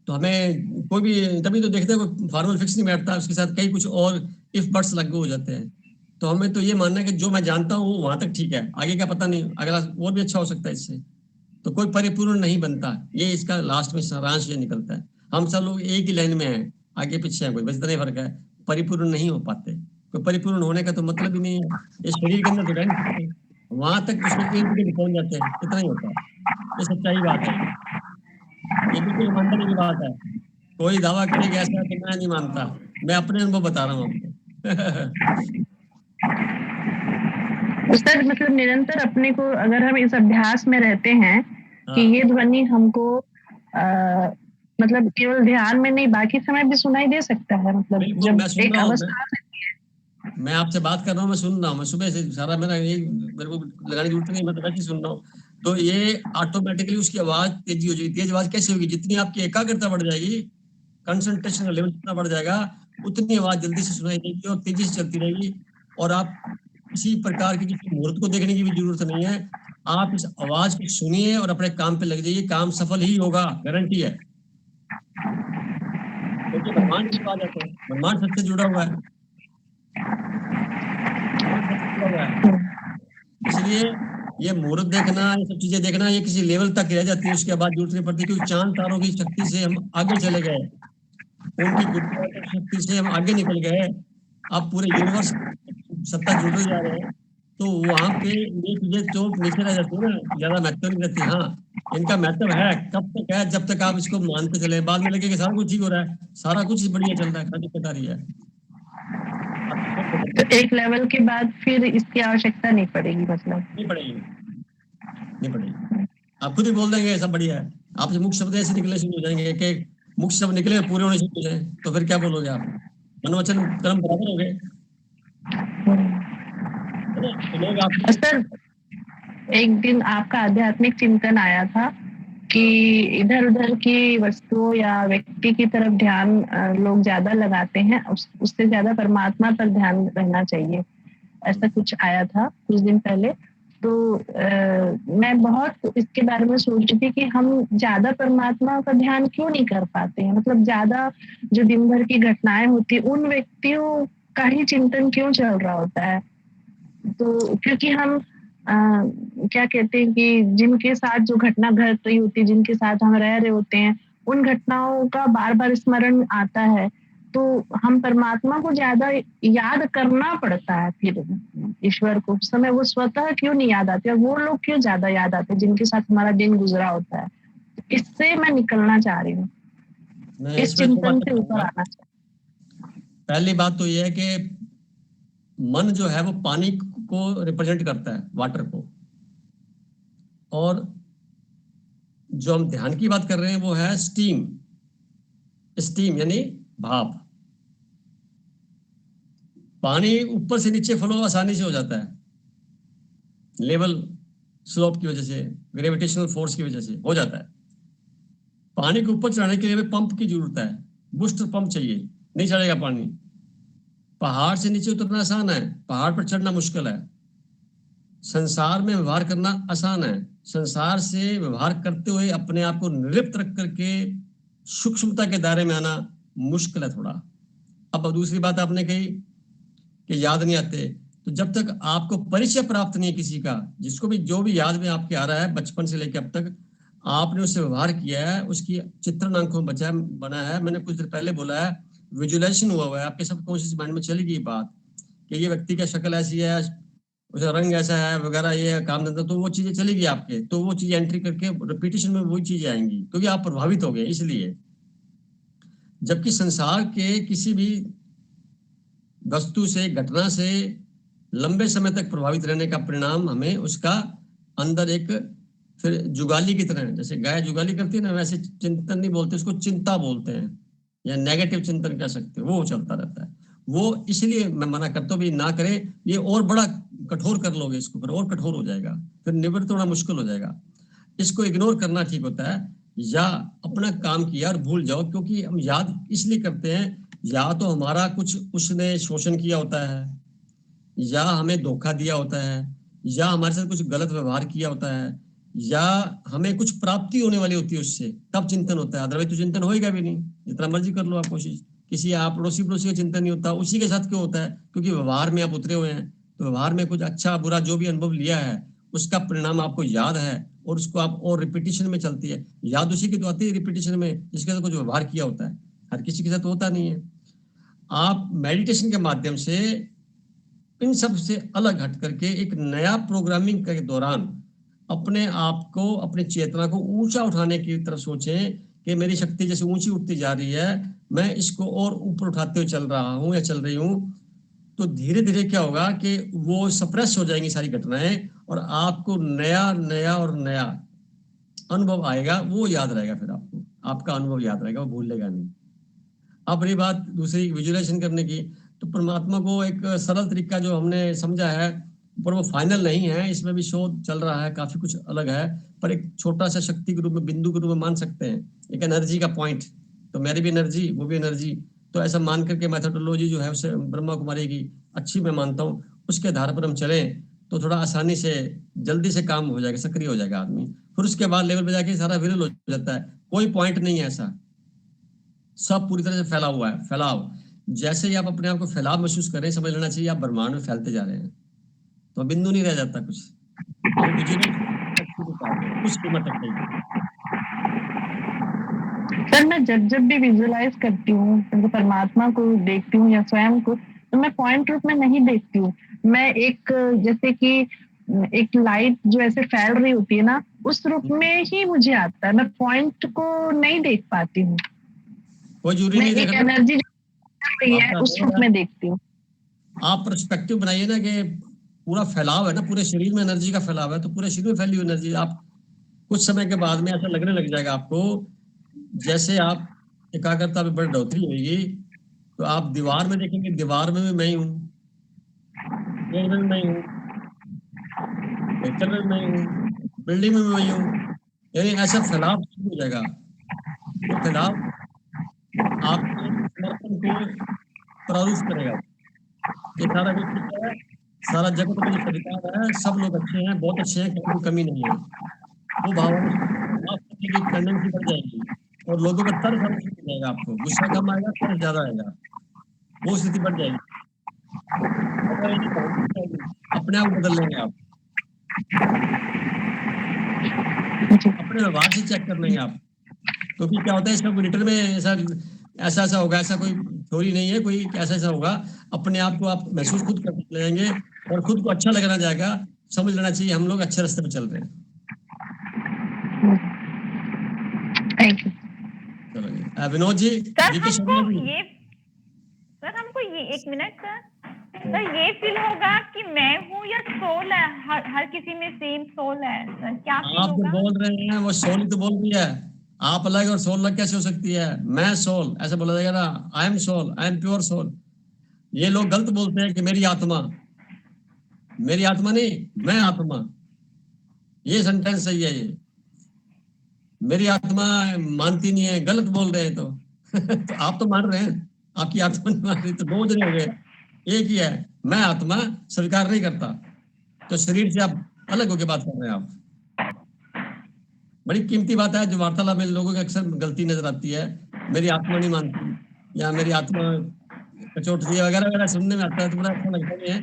तो हमें कोई भी, तभी तो देखते हैं कोई फार्मूला फिक्स नहीं बैठता, उसके साथ कई कुछ और इफ बट्स लगे हो जाते हैं। तो हमें तो ये मानना है कि जो मैं जानता हूँ वहां तक ठीक है, आगे का पता नहीं, अगला और भी अच्छा हो सकता है इससे। तो कोई परिपूर्ण नहीं बनता, ये इसका लास्ट में सारांश ये निकलता है। हम सब लोग एक ही लाइन में हैं, आगे पीछे है कोई, बस इतना ही फर्क है, परिपूर्ण नहीं हो पाते। कोई परिपूर्ण होने का तो मतलब ही नहीं है, ये शरीर के अंदर तो रह नहीं सकते, वहां तक उसमें इर्द गिर्द पहुंच जाते हैं, इतना ही होता है। ये सच्चाई बात है, ये बिल्कुल ईमानदारी की बात है। कोई दावा करेगा ऐसा तो मैं नहीं मानता, मैं अपने अनुभव बता रहा हूँ आपको। तो सर मतलब निरंतर अपने को, अगर हम इस अभ्यास में रहते हैं कि हाँ। ये ध्वनि हमको मतलब केवल ध्यान में नहीं बाकी समय भी सुनाई दे सकता है, मतलब बिल्कुल जब मैं सुन एक रहा हूँ, अवस्था मैं आपसे बात कर रहा हूँ, मैं सुन रहा हूँ, मैं सुबह से सारा मेरा ये, मेरे को लगाने की जरूरत नहीं, मैं तो वैसे ही सुन रहा हूँ। तो ये ऑटोमेटिकली उसकी आवाज तेजी हो जाएगी। तेज आवाज कैसे होगी, जितनी आपकी एकाग्रता बढ़ जाएगी, कंसंट्रेशन का लेवल जितना बढ़ जाएगा, उतनी आवाज जल्दी से सुनाई देगी और तेजी से चलती रहेगी। और आप किसी प्रकार की किसी मुहूर्त को देखने की भी जरूरत नहीं है, आप इस आवाज को सुनिए और अपने काम पे लग जाइए, काम सफल ही होगा, गारंटी है। क्योंकि ब्रह्मांड की आवाज है, तो ब्रह्मांड सबसे जुड़ा हुआ है, ब्रह्मांड सबसे जुड़ा हुआ है। इसलिए ये मुहूर्त देखना, ये सब चीजें देखना, ये किसी लेवल तक रह जाती है, उसके बाद जरूरत नहीं पड़ती, क्योंकि चांद तारों की शक्ति से हम आगे चले गए, उनकी गुरुत्वाकर्षण शक्ति से हम आगे निकल गए, अब पूरे यूनिवर्स सत्ता जुड़ते जा रहे हैं। तो वहां पे ये चीजें तो नीचे रह जाती है ना, ज्यादा महत्व नहीं रहती। हाँ इनका महत्व है, कब तक है, जब तक आप इसको मानते चले, बाद में लगेगा सारा कुछ ठीक हो रहा है, सारा कुछ बढ़िया चल रहा है, खाली दिक्कत आ रही है, आपकी सोच बदल तो जाएगी। एक लेवल के बाद फिर इसकी आवश्यकता नहीं पड़ेगी, मतलब नहीं पड़ेगी, नहीं पड़ेगी, आप खुद ही बोल देंगे सब बढ़िया है। आपसे मुख्य शब्द ऐसे निकले शुरू हो जाएंगे कि मुख्य शब्द निकले पूरे होने शुरू हो जाए, तो फिर क्या बोलोगे आप, मन वचन कर्म बराबर हो गए, है ना? तो लोग आप सर एक दिन आपका आध्यात्मिक चिंतन आया था कि इधर उधर की वस्तुओं या व्यक्ति की तरफ ध्यान लोग ज्यादा लगाते हैं, उससे ज्यादा परमात्मा पर ध्यान रहना चाहिए, ऐसा कुछ आया था कुछ दिन पहले। तो मैं बहुत इसके बारे में सोच रही थी कि हम ज्यादा परमात्मा का ध्यान क्यों नहीं कर पाते हैं, मतलब ज्यादा जो दिन भर की घटनाएं होती है उन व्यक्तियों का ही चिंतन क्यों चल रहा होता है। तो क्योंकि हम क्या कहते हैं कि जिनके साथ जो घटना घट रही होती है, जिनके साथ हम रह रहे होते हैं, उन घटनाओं का बार बार स्मरण आता है, तो हम परमात्मा को ज्यादा याद करना पड़ता है फिर ईश्वर को। उस समय वो स्वतः क्यों नहीं याद आते, और वो लोग क्यों ज्यादा याद आते हैं जिनके साथ हमारा दिन गुजरा होता है। इससे मैं निकलना चाह रही हूँ, इस चिंतन से ऊपर आना चाहिए। पहली बात तो ये है कि मन जो है वो पानी को रिप्रेजेंट करता है, वाटर को, और जो हम ध्यान की बात कर रहे हैं वो है स्टीम। स्टीम यानी भाप। पानी ऊपर से नीचे फ्लो आसानी से हो जाता है, लेवल स्लोप की वजह से, ग्रेविटेशनल फोर्स की वजह से हो जाता है। पानी को ऊपर चढ़ाने के लिए हमें पंप की जरूरत है, बूस्टर पंप चाहिए, नहीं चढ़ेगा पानी। पहाड़ से नीचे उतरना आसान है, पहाड़ पर चढ़ना मुश्किल है। संसार में व्यवहार करना आसान है, संसार से व्यवहार करते हुए अपने आप को निलिप्त रख करके सूक्ष्मता के दायरे में आना मुश्किल है थोड़ा। अब दूसरी बात आपने कही कि याद नहीं आते, तो जब तक आपको परिचय प्राप्त नहीं है किसी का, जिसको भी जो भी याद में आपके आ रहा है बचपन से लेकर अब तक, आपने उससे व्यवहार किया है, उसकी चित्रण आंखों में बना है। मैंने कुछ देर पहले बोला है विजुअलाइजेशन हुआ है, आपके सबकॉन्शियस माइंड में चली गई बात कि ये व्यक्ति का शक्ल ऐसी है, उसका रंग ऐसा है वगैरह, ये काम धंधा, तो वो चीजें चली गई आपके, तो वो चीजें एंट्री करके रिपीटेशन में वही चीजें आएंगी क्योंकि आप प्रभावित हो गए इसलिए। जबकि संसार के किसी भी वस्तु से, घटना से लंबे समय तक प्रभावित रहने का परिणाम हमें उसका अंदर एक फिर जुगाली की तरह, जैसे गाय जुगाली करती है ना, वैसे चिंतन नहीं बोलते उसको, चिंता बोलते हैं, या नेगेटिव चिंतन कह सकते हो, वो चलता रहता है। वो इसलिए मैं मना करता हूँ भी ना करें, ये और बड़ा कठोर कर लोगे इसको, फिर और कठोर हो जाएगा, फिर निवृत्त होना मुश्किल हो जाएगा। इसको इग्नोर करना ठीक होता है, या अपना काम किया और भूल जाओ, क्योंकि हम याद इसलिए करते हैं, या तो हमारा कुछ उसने शोषण किया होता है, या हमें धोखा दिया होता है, या हमारे साथ कुछ गलत व्यवहार किया होता है, या हमें कुछ प्राप्ति होने वाली होती है उससे, तब चिंतन होता है। अदरवाइज तो चिंतन होएगा भी नहीं, जितना मर्जी कर लो आप कोशिश। किसी आप पड़ोसी का चिंतन नहीं होता, उसी के साथ क्यों होता है? क्योंकि व्यवहार में आप उतरे हुए हैं, तो व्यवहार में कुछ अच्छा बुरा जो भी अनुभव लिया है उसका परिणाम आपको याद है, और उसको आप और रिपीटेशन में चलती है। याद उसी की तो आती है रिपीटेशन में जिसके साथ कुछ व्यवहार किया होता है, हर किसी के साथ होता नहीं है। आप मेडिटेशन के माध्यम से इन सब से अलग हट करके एक नया प्रोग्रामिंग के दौरान अपने आप को, अपनी चेतना को ऊंचा उठाने की तरफ सोचें कि मेरी शक्ति जैसे ऊंची उठती जा रही है, मैं इसको और ऊपर उठाते हुए चल रहा हूं या चल रही हूं, तो धीरे धीरे क्या होगा कि वो सप्रेस हो जाएंगी सारी घटनाएं, और आपको नया नया और नया अनुभव आएगा, वो याद रहेगा, फिर आपको आपका अनुभव याद रहेगा, वो भूलेगा नहीं। अब रही बात दूसरी विजुअलाइजेशन करने की, तो परमात्मा को एक सरल तरीका जो हमने समझा है, पर वो फाइनल नहीं है, इसमें भी शोध चल रहा है, काफी कुछ अलग है, पर एक छोटा सा शक्ति के रूप में, बिंदु के रूप में मान सकते हैं, एक एनर्जी का पॉइंट। तो मेरी भी एनर्जी, वो भी एनर्जी, तो ऐसा मान करके मेथोडोलॉजी जो है उसे ब्रह्मा कुमारी की अच्छी मैं मानता हूँ, उसके आधार पर हम चलें तो थोड़ा आसानी से, जल्दी से काम हो जाएगा, सक्रिय हो जाएगा आदमी। फिर उसके बाद लेवल पे जाके सारा विरल हो जाता है, कोई पॉइंट नहीं है ऐसा, सब पूरी तरह से फैला हुआ है। फैलाव, जैसे ही आप अपने आप को फैलाव महसूस करें, समझ लेना चाहिए आप ब्रह्मांड में फैलते जा रहे हैं, तो बिंदु नहीं रह जाता कुछ। कुछ कीमत तक नहीं। सर मैं जब भी विजुअलाइज करती हूँ, तो परमात्मा को देखती हूँ या स्वयं को, तो मैं पॉइंट रूप में नहीं देखती हूँ। मैं एक, जैसे कि एक लाइट जो ऐसे फैल रही होती है ना, उस रूप में ही मुझे आता है, मैं पॉइंट को नहीं देख पाती हूँ। कोई जरूरी नहीं देखना, एनर्जी जो है उस रूप में देखती हूँ। आप पर्सपेक्टिव बनाइए ना कि पूरा फैलाव है ना, पूरे शरीर में एनर्जी का फैलाव है, तो पूरे शरीर में फैली हुई एनर्जी, आप कुछ समय के बाद में ऐसा लगने लग जाएगा आपको, जैसे आप एकाग्रता में बढ़ोतरी होगी, तो आप दीवार में देखेंगे, दीवार में भी मैं ही हूँ, पेड़ में भी मैं हूँ, नेचर में भी मैं हूँ, बिल्डिंग में भी मैं हूँ, यानी ऐसा फैलाव शुरू हो जाएगा, वो फैलाव आपके समर्पण को प्रारूप करेगा कि सारा कुछ ठीक है, सारा जगत में जो स्वीकार है, सब लोग अच्छे हैं, बहुत अच्छे हैं, कहीं कोई कमी नहीं है। वो भावना माफ करने की टेंडेंसी बढ़ जाएगी और लोगों का तरस आना शुरू हो जाएगा, आपको गुस्सा कम आएगा, तरस ज्यादा आएगा, वो स्थिति बढ़ जाएगी। अपने आप बदल लेंगे आप, अपने व्यवहार से चेक कर लेंगे आप, क्योंकि क्या होता है इसमें रिटर्न में ऐसा होगा, ऐसा कोई थ्योरी नहीं है, कोई ऐसा होगा, अपने आप को आप महसूस खुद कर लेंगे और खुद को अच्छा लगना जाएगा, समझ लेना चाहिए हम लोग अच्छे रास्ते पे चल रहे हैं। Thank you. चलो जी, विनोद जी। सर हमको ये 1 मिनट सर ये फील होगा कि मैं हूँ या सोल है, हर किसी में सेम सोल है सर, क्या फील होगा? आप जो बोल रहे हैं वो सोल ही तो बोल रही है, आप अलग और सोल अलग कैसे हो सकती है? मैं सोल ऐसे बोला जाएगा ना, I am soul, I am pure soul. ये लोग गलत बोलते हैं कि मेरी आत्मा नहीं, मैं आत्मा, ये सेंटेंस सही है। ये मेरी आत्मा मानती नहीं है, गलत बोल रहे हैं तो, तो आप तो मान रहे हैं, आपकी आत्मा नहीं मान रही, तो 2 जने हो गए, एक ही है, मैं आत्मा स्वीकार नहीं करता, तो शरीर से आप अलग होकर बात कर रहे हैं। आप बड़ी कीमती बात है जो वार्तालाप में लोगों की अक्सर गलती नजर आती है, मेरी आत्मा नहीं मानती या मेरी आत्मा कचोटती है वगैरह वगैरह, सुनने में आता है तो बड़ा अच्छा लगता है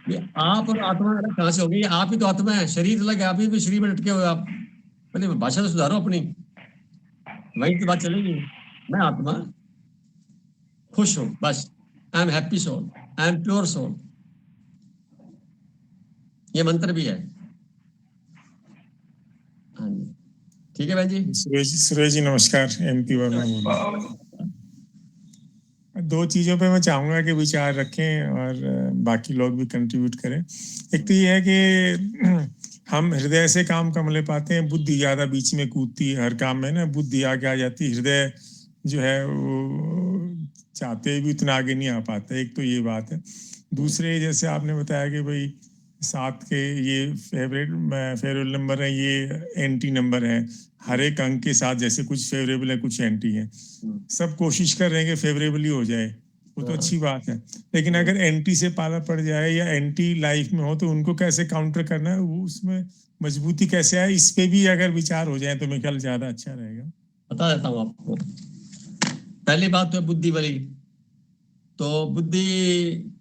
कि आप और आत्मा अलग कहाँ से होगी? आप ही तो आत्मा है, शरीर अलग है, आप ही भी शरीर में लटके हुए आप। पहले भाषा तो सुधारो अपनी, वही तो बात चलेगी। मैं आत्मा खुश हूं, बस I am happy soul, I am pure soul, ये मंत्र भी है। हाँ जी, ठीक है भाई जी। सुरेश जी नमस्कार, MP वर्मा बोल। 2 चीजों पे मैं चाहूंगा कि विचार रखें और बाकी लोग भी कंट्रीब्यूट करें। एक तो ये है कि हम हृदय से काम कम ले पाते हैं, बुद्धि ज्यादा बीच में कूदती है हर काम में ना, बुद्धि आगे आ जाती है, हृदय जो है वो चाहते भी उतना आगे नहीं आ पाता। एक तो ये बात है। दूसरे जैसे आपने बताया कि भाई 7 के ये फेवरेबल नंबर है, ये एंटी नंबर है, हर एक अंक के साथ जैसे कुछ फेवरेबल है कुछ एंटी है, सब कोशिश कर रहे हैं कि फेवरेबल ही हो जाए, वो तो अच्छी बात है। लेकिन अगर एंटी से पाला पड़ जाए या एंटी लाइफ में हो तो उनको कैसे काउंटर करना है, वो उसमें मजबूती कैसे आए, इस पे भी अगर विचार हो जाए तो मेरे ख्याल ज्यादा अच्छा रहेगा। बता देता हूँ आपको। पहली बात तो है बुद्धि वाली, तो बुद्धि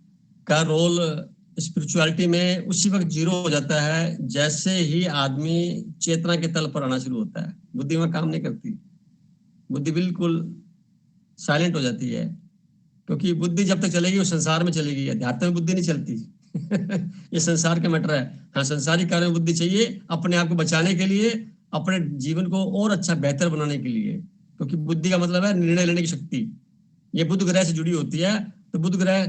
का रोल स्पिरिचुअलिटी में उसी वक्त 0 हो जाता है जैसे ही आदमी चेतना के तल पर आना शुरू होता है। बुद्धि में काम नहीं करती, बुद्धि बिल्कुल साइलेंट हो जाती है, क्योंकि बुद्धि जब तक चलेगी वो संसार में चलेगी, अध्यात्म में बुद्धि नहीं चलती। ये संसार का मैटर है। हाँ, संसारिक कार्यों में बुद्धि चाहिए अपने आप को बचाने के लिए, अपने जीवन को और अच्छा बेहतर बनाने के लिए, क्योंकि बुद्धि का मतलब है निर्णय लेने की शक्ति। ये बुध ग्रह से जुड़ी होती है, तो बुध ग्रह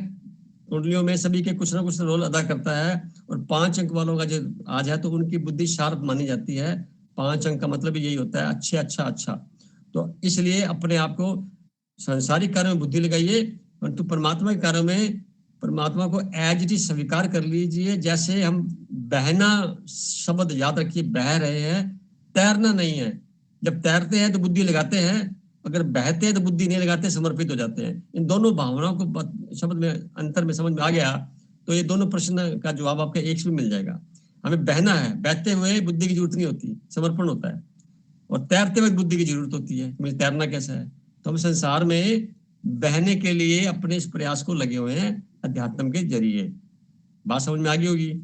कुंडलियों में सभी के कुछ ना कुछ रोल अदा करता है। और 5 अंक वालों का जो आज है तो उनकी बुद्धि शार्प मानी जाती है। 5 अंक का मतलब यही होता है अच्छे, अच्छा। तो इसलिए अपने आप को सांसारिक कार्यों में बुद्धि लगाइए, परंतु परमात्मा के कार्यों में परमात्मा को एज इट इज स्वीकार कर लीजिए। जैसे हम बहना शब्द याद रखिए, बह रहे हैं, तैरना नहीं है। जब तैरते हैं तो बुद्धि लगाते हैं, अगर बहते हैं तो बुद्धि नहीं लगाते, समर्पित हो जाते हैं। इन दोनों भावनाओं को शब्द में अंतर में समझ में आ गया तो ये दोनों प्रश्न का जवाब आपका एक में मिल जाएगा। हमें बहना है, बहते हुए बुद्धि की जरूरत नहीं होती, समर्पण होता है। और तैरते हुए बुद्धि की जरूरत होती है, मुझे तैरना कैसा है। तो हम संसार में बहने के लिए अपने इस प्रयास को लगे हुए हैं अध्यात्म के जरिए। बात समझ में आ गई होगी?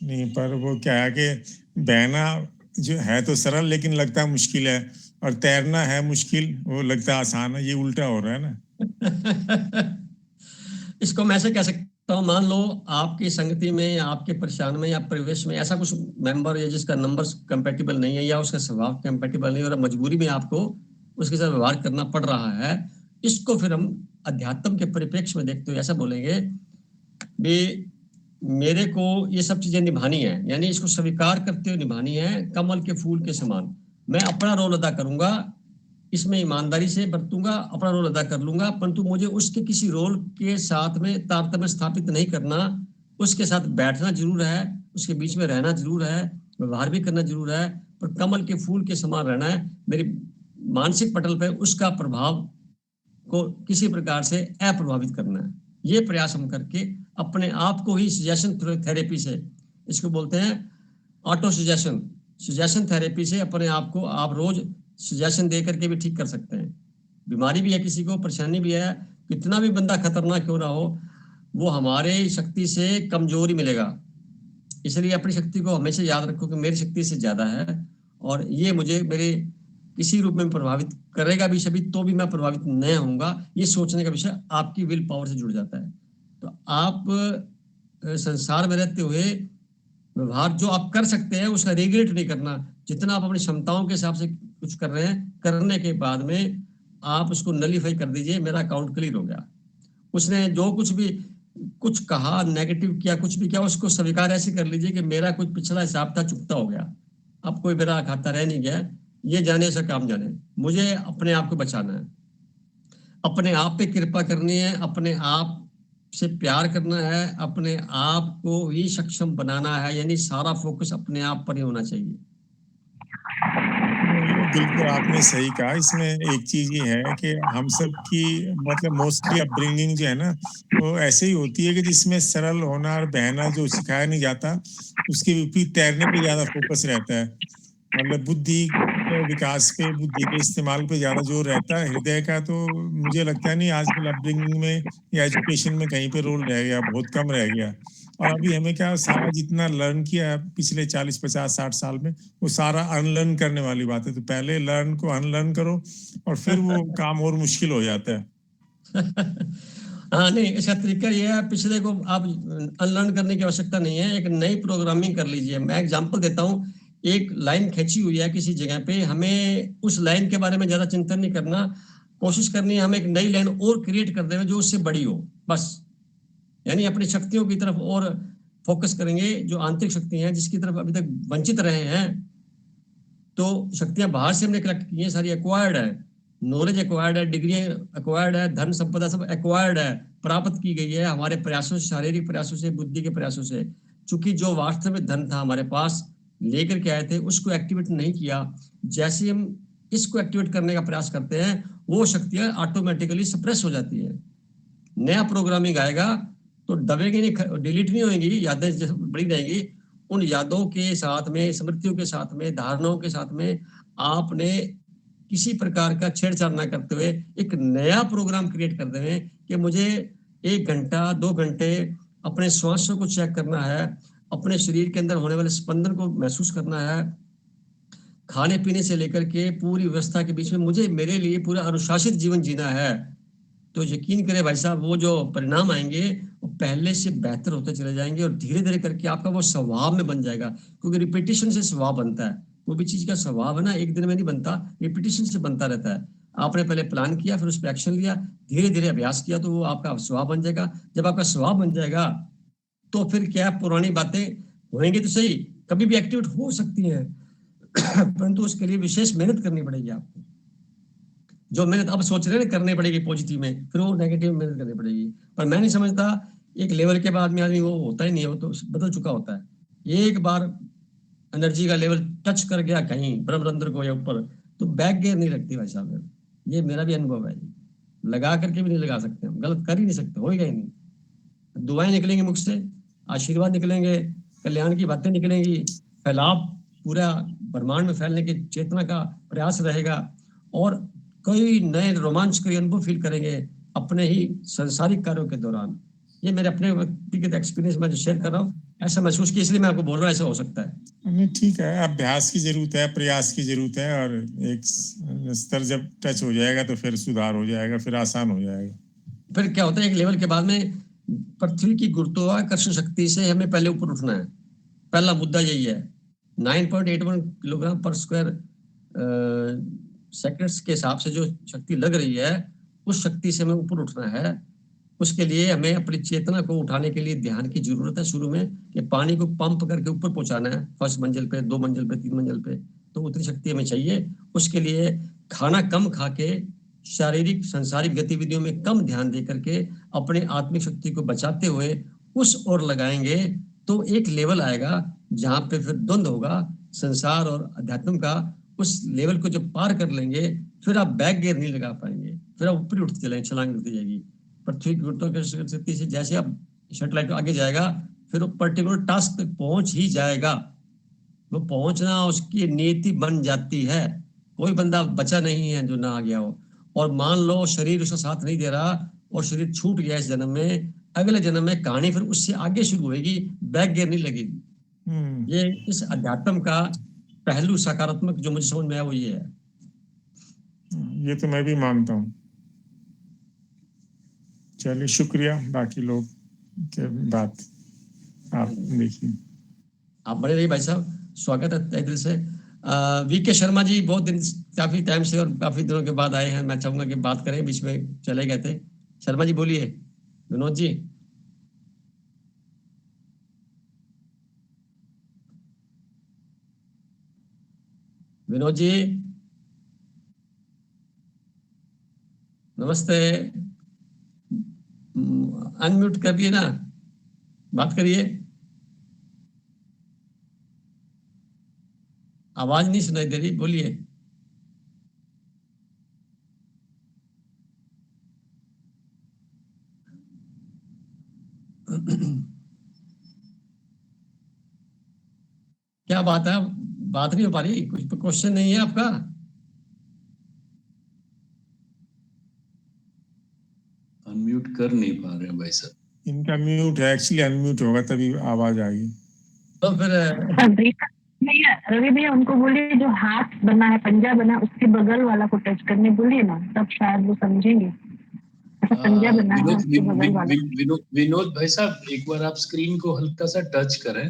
नहीं, पर वो क्या है कि बहना जो है तो सरल लेकिन लगता मुश्किल है, और तैरना है मुश्किल, वो लगता आसान है। ये उल्टा हो रहा है ना। इसको मैं ऐसे कह सकता हूँ, मान लो आपकी संगति में, आपके परेशान में या परिवेश में ऐसा कुछ मेंबर है जिसका नंबर कंपैटिबल नहीं है या उसका स्वभाव कंपैटिबल नहीं है और मजबूरी में आपको उसके साथ व्यवहार करना पड़ रहा है। इसको फिर हम अध्यात्म के परिप्रेक्ष्य में देखते हुए ऐसा बोलेंगे भी मेरे को ये सब चीजें निभानी है, यानी इसको स्वीकार करते हुए निभानी है, कमल के फूल के समान। मैं अपना रोल अदा करूंगा, इसमें ईमानदारी से बरतूंगा, अपना रोल अदा कर लूंगा, परंतु मुझे उसके किसी रोल के साथ में तारतम्य स्थापित नहीं करना। उसके साथ बैठना जरूर है, उसके बीच में रहना जरूर है, व्यवहार भी करना जरूर है, पर कमल के फूल के समान रहना है। मेरी मानसिक पटल पे उसका प्रभाव को किसी प्रकार से अप्रभावित करना है। ये प्रयास हम करके अपने आप को ही सजेशन थेरेपी से, इसको बोलते हैं ऑटो सजेशन थेरेपी से अपने आप को आप रोज सजेशन दे करके भी ठीक कर सकते हैं। बीमारी भी है, किसी को परेशानी भी है, कितना भी बंदा खतरनाक क्यों ना हो, वो हमारे शक्ति से कमजोरी मिलेगा। इसलिए अपनी शक्ति को हमेशा याद रखो कि मेरी शक्ति से ज्यादा है और ये मुझे मेरे किसी रूप में प्रभावित करेगा भी सभी तो भी मैं प्रभावित नहीं होऊंगा। ये सोचने का विषय आपकी विल पावर से जुड़ जाता है। तो आप संसार में रहते हुए व्यवहार जो आप कर सकते हैं उसका रिग्रेट नहीं करना। जितना आप अपनी क्षमताओं के हिसाब से कुछ कर रहे हैं, करने के बाद में आप उसको नलीफाई कर दीजिए, मेरा अकाउंट क्लियर हो गया। उसने जो कुछ भी कुछ कहा, नेगेटिव किया, कुछ भी किया, उसको स्वीकार ऐसे कर लीजिए कि मेरा कुछ पिछला हिसाब था, चुकता हो गया, अब कोई मेरा खाता रह नहीं गया। ये जाने से काम जाने, मुझे अपने आप को बचाना है, अपने आप पे कृपा करनी है, अपने आप से प्यार करना है, अपने आप को ही सक्षम बनाना है। यानी सारा फोकस अपने आप पर ही होना चाहिए। बिल्कुल आपने सही कहा। इसमें एक चीज ये है कि हम सब की मतलब मोस्टली अपब्रिंगिंग जो है ना वो ऐसे ही होती है कि जिसमें सरल होना और बहना जो सिखाया नहीं जाता उसके विपरीत तैरने पे ज्यादा फोकस रहता है। मतलब बुद्धि के विकास पे, बुद्धि के इस्तेमाल पे ज्यादा जोर रहता है। हृदय का तो मुझे लगता है नहीं आजकल अपब्रिंगिंग में या एजुकेशन में कहीं पे रोल रह गया, बहुत कम रह गया। और अभी हमें क्या सारा जितना लर्न किया पिछले 40, 50, 60 साल में वो सारा अनलर्न करने वाली बात है। तो पहले लर्न को अनलर्न करो और फिर वो काम और मुश्किल हो जाता है। हाँ नहीं, इसका तरीका ये है, पिछले को आप अनलर्न करने की आवश्यकता नहीं है, एक नई प्रोग्रामिंग कर लीजिए। मैं एग्जांपल देता हूँ, एक लाइन खींची हुई है किसी जगह पे, हमें उस लाइन के बारे में ज्यादा चिंतन नहीं करना, कोशिश करनी है हम एक नई लाइन और क्रिएट कर दें जो उससे बड़ी हो, बस। यानी अपनी शक्तियों की तरफ और फोकस करेंगे, जो आंतरिक शक्ति हैं जिसकी तरफ अभी तक वंचित रहे हैं। तो शक्तियां बाहर से हमने कलेक्ट की हैं, सारी एक्वायर्ड है, नॉलेज एक्वायर्ड है, डिग्री एक्वायर्ड है, धन संपदा सब एक्वायर्ड है, प्राप्त की गई है हमारे प्रयासों से, शारीरिक प्रयासों से, बुद्धि के प्रयासों से। चूंकि जो वास्तव में धन था हमारे पास लेकर के आए थे उसको एक्टिवेट नहीं किया, जैसे हम इसको एक्टिवेट करने का प्रयास करते हैं वो शक्तियां ऑटोमेटिकली सप्रेस हो जाती है। नया प्रोग्रामिंग आएगा तो दबेगी नहीं, डिलीट नहीं होंगी, यादें बड़ी रहेंगी। उन यादों के साथ में, स्मृतियों के साथ में, धारणाओं के साथ में आपने किसी प्रकार का छेड़छाड़ ना करते हुए एक नया प्रोग्राम क्रिएट कर दें कि मुझे 1 घंटा 2 घंटे अपने श्वासों को चेक करना है, अपने शरीर के अंदर होने वाले स्पंदन को महसूस करना है, खाने पीने से लेकर के पूरी व्यवस्था के बीच में मुझे मेरे लिए पूरा अनुशासित जीवन जीना है। तो यकीन करें भाई साहब, वो जो परिणाम आएंगे वो पहले से बेहतर होते चले जाएंगे और धीरे धीरे करके आपका वो स्वभाव में बन जाएगा। क्योंकि रिपीटिशन से स्वभाव बनता है, वो भी चीज का स्वभाव है ना, एक दिन में नहीं बनता, रिपीटिशन से बनता रहता है। आपने पहले प्लान किया, फिर उस पर एक्शन लिया, धीरे धीरे अभ्यास किया तो वो आपका स्वभाव बन जाएगा। जब आपका स्वभाव बन जाएगा तो फिर क्या, पुरानी बातें होंगी तो सही, कभी भी एक्टिवेट हो सकती हैं परंतु उसके लिए विशेष मेहनत करनी पड़ेगी आपको। जो मेहनत अब सोच रहे हैं करनी पड़ेगी पॉजिटिव में, फिर वो नेगेटिव मेहनत करनी पड़ेगी। पर मैं नहीं समझता एक लेवल के बाद में आदमी वो होता ही नहीं है, वो तो बदल चुका होता है। एक बार एनर्जी का लेवल टच कर गया कहीं ब्रह्मरंध्र को या ऊपर तो बैक गियर नहीं लगती भाई साहब। ये मेरा भी अनुभव है, लगा करके भी नहीं लगा सकते, हम गलत कर ही नहीं सकते, होएगा ही नहीं। दुआएं निकलेंगी मुख से, आशीर्वाद निकलेंगे, कल्याण की बातें निकलेंगी, फैलाव पूरा ब्रह्मांड में फैलने की चेतना का प्रयास रहेगा और कई नए रोमांचकारी अनुभव फील करेंगे अपने ही सांसारिक कार्यों के दौरान। ये मेरे अपने व्यक्तिगत एक्सपीरियंस में जो शेयर कर रहा हूँ, ऐसा महसूस किया इसलिए मैं आपको बोल रहा हूँ, ऐसा हो सकता है। ठीक है, अभ्यास की जरूरत है, प्रयास की जरूरत है और एक स्तर जब टच हो जाएगा तो फिर सुधार हो जाएगा, फिर आसान हो जाएगा। फिर क्या होता है, एक लेवल के बाद में पृथ्वी की गुरुत्वाकर्षण शक्ति से हमें पहले ऊपर उठना है। पहला मुद्दा यही है। 9.81 किलोग्राम पर स्क्वायर सेकंड्स के हिसाब से जो शक्ति लग रही है उस शक्ति से हमें ऊपर उठना है। उसके लिए हमें अपनी चेतना को उठाने के लिए ध्यान की जरूरत है। शुरू में कि पानी को पंप करके ऊपर पहुंचाना है, फर्स्ट मंजिल पे, 2 मंजिल पे, 3 मंजिल पे, तो उतनी शक्ति हमें चाहिए। उसके लिए खाना कम खा के, शारीरिक सांसारिक गतिविधियों में कम ध्यान दे करके अपने आत्मिक शक्ति को बचाते हुए उस ओर लगाएंगे तो एक लेवल आएगा जहां पे फिर द्वंद होगा संसार और अध्यात्म का उस लेवल को जब पार कर लेंगे, फिर आप बैक गियर नहीं लगा पाएंगे, फिर आप ऊपर उठते चलेंगे, छलांग लगती जाएगी। पृथ्वी की गुरुत्वाकर्षण शक्ति से जैसे आप सैटेलाइट आगे जाएगा, फिर वो पर्टिकुलर टास्क तक पहुंच ही जाएगा। वो पहुंचना उसकी नीति बन जाती है। कोई बंदा बचा नहीं है जो ना आ गया हो। और मान लो शरीर उसका साथ नहीं दे रहा और शरीर छूट गया इस जन्म में, अगले जन्म में कहानी फिर उससे आगे शुरू होगी, बैक गियर नहीं लगेगी। ये इस अध्यात्म का पहलू सकारात्मक जो मुझे समझ में आया वो ये है। ये तो मैं भी मानता हूँ। चलिए शुक्रिया, बाकी लोग के बात आप देखिए। आप बने रहिए भाई साहब, स्वागत है तहे दिल से। वीके शर्मा जी बहुत दिन, काफी टाइम से और काफी दिनों के बाद आए हैं। मैं चाहूंगा कि बात करें, बीच में चले गए थे। शर्मा जी बोलिए। विनोद जी, विनोद जी नमस्ते, अनम्यूट करिए ना, बात करिए, आवाज नहीं सुनाई दे रही, बोलिए। क्या बात है, बात नहीं हो पा रही? कुछ क्वेश्चन नहीं है आपका? अनम्यूट कर नहीं पा रहे हैं भाई साहब। इनका म्यूट है, एक्चुअली अनम्यूट होगा तभी आवाज आएगी। तो फिर रवि भैया उनको बोलिए जो हाथ बना है, पंजा बना, उसके बगल वाला को टच करने बोलिए ना, तब शायद वो समझेंगे। पंजा बना है उसके बगल वाला। विनोद भाई साहब, एक बार आप स्क्रीन को हल्का सा टच करें,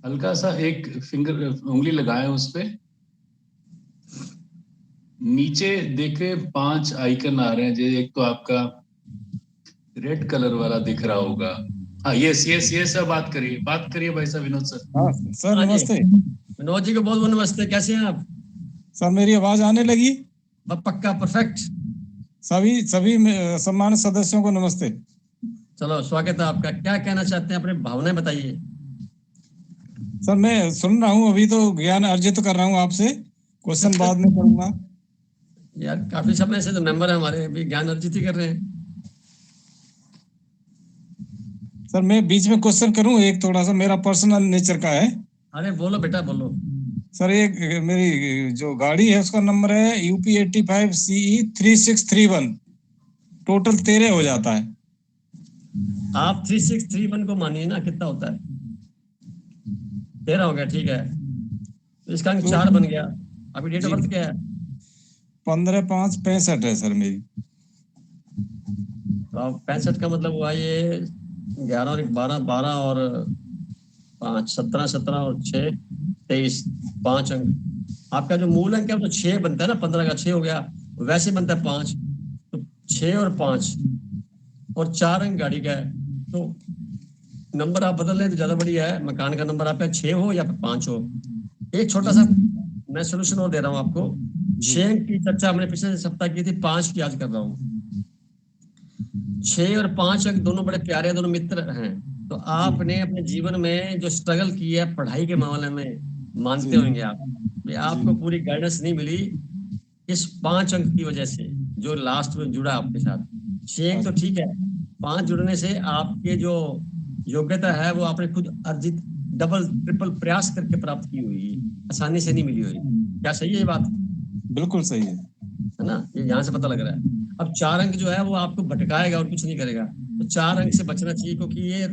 हल्का सा एक फिंगर उंगली लगाएं उस पे, नीचे देखे 5 आइकन आ रहे हैं। जो एक तो आपका रेड कलर वाला दिख रहा होगा। हाँ, यस यस यस, बात करिए भाई साहब। विनोद सर। हाँ सर, नमस्ते। विनोद जी को बहुत बहुत नमस्ते, कैसे हैं आप? सर मेरी आवाज आने लगी? पक्का, परफेक्ट। सभी सम्मानित सदस्यों को नमस्ते। चलो स्वागत है आपका। क्या कहना चाहते हैं, अपने भावनाएं बताइए। सर मैं सुन रहा हूँ, अभी तो ज्ञान अर्जित कर रहा हूँ आपसे, क्वेश्चन बाद में करूंगा। यार काफी समय से तो मेंबर है हमारे, अभी ज्ञान अर्जित ही कर रहे हैं। सर मैं बीच में क्वेश्चन करूं, एक थोड़ा सा मेरा पर्सनल नेचर का है। अरे बोलो बेटा बोलो। सर एक मेरी जो गाड़ी है उसका नंबर है UP 85 CE 3631, टोटल 13 हो जाता है। आप 3631 को मानिए ना, कितना होता है? 13 हो गया, ठीक है। तो इसका अंक 4 बन गया। अभी डेट ऑफ बर्थ क्या है? 15/5/65 है सर मेरी। तो 65 का मतलब हुआ ये 11 और 1 12, 12 और 5 17, 17 और 6 23, 5 अंक। आपका जो मूल अंक है वो तो 6 बनता है ना, 15 का 6 हो गया, वैसे बनता है 5। तो 6 और 5 और 4 अंक गाड़ी का है। तो नंबर आप बदल लें तो ज्यादा बढ़िया है। मकान का नंबर आपका 6 हो या 5 हो। एक छोटा सा मैं सोल्यूशन और दे रहा हूँ आपको। 6 अंक की चर्चा हमने पिछले सप्ताह की थी, 5 की आज कर रहा हूँ। 6 और 5 अंक दोनों बड़े प्यारे, दोनों मित्र हैं। तो आपने अपने जीवन में जो स्ट्रगल की है पढ़ाई के मामले में, मानते होंगे आप, आपको पूरी गाइडेंस नहीं मिली इस 5 अंक की वजह से, जो लास्ट में जुड़ा आपके साथ। 6 अंक तो ठीक है, 5 जुड़ने से आपके जो योग्यता है वो आपने खुद अर्जित, डबल ट्रिपल प्रयास करके प्राप्त की हुई, आसानी से नहीं मिली हुई। क्या सही है ये बात? बिल्कुल सही है ना, ये यहाँ से पता लग रहा है। अब 4 अंक जो है वो आपको भटकाएगा और कुछ नहीं करेगा। तो 4 अंक से बचना चाहिए, क्योंकि ये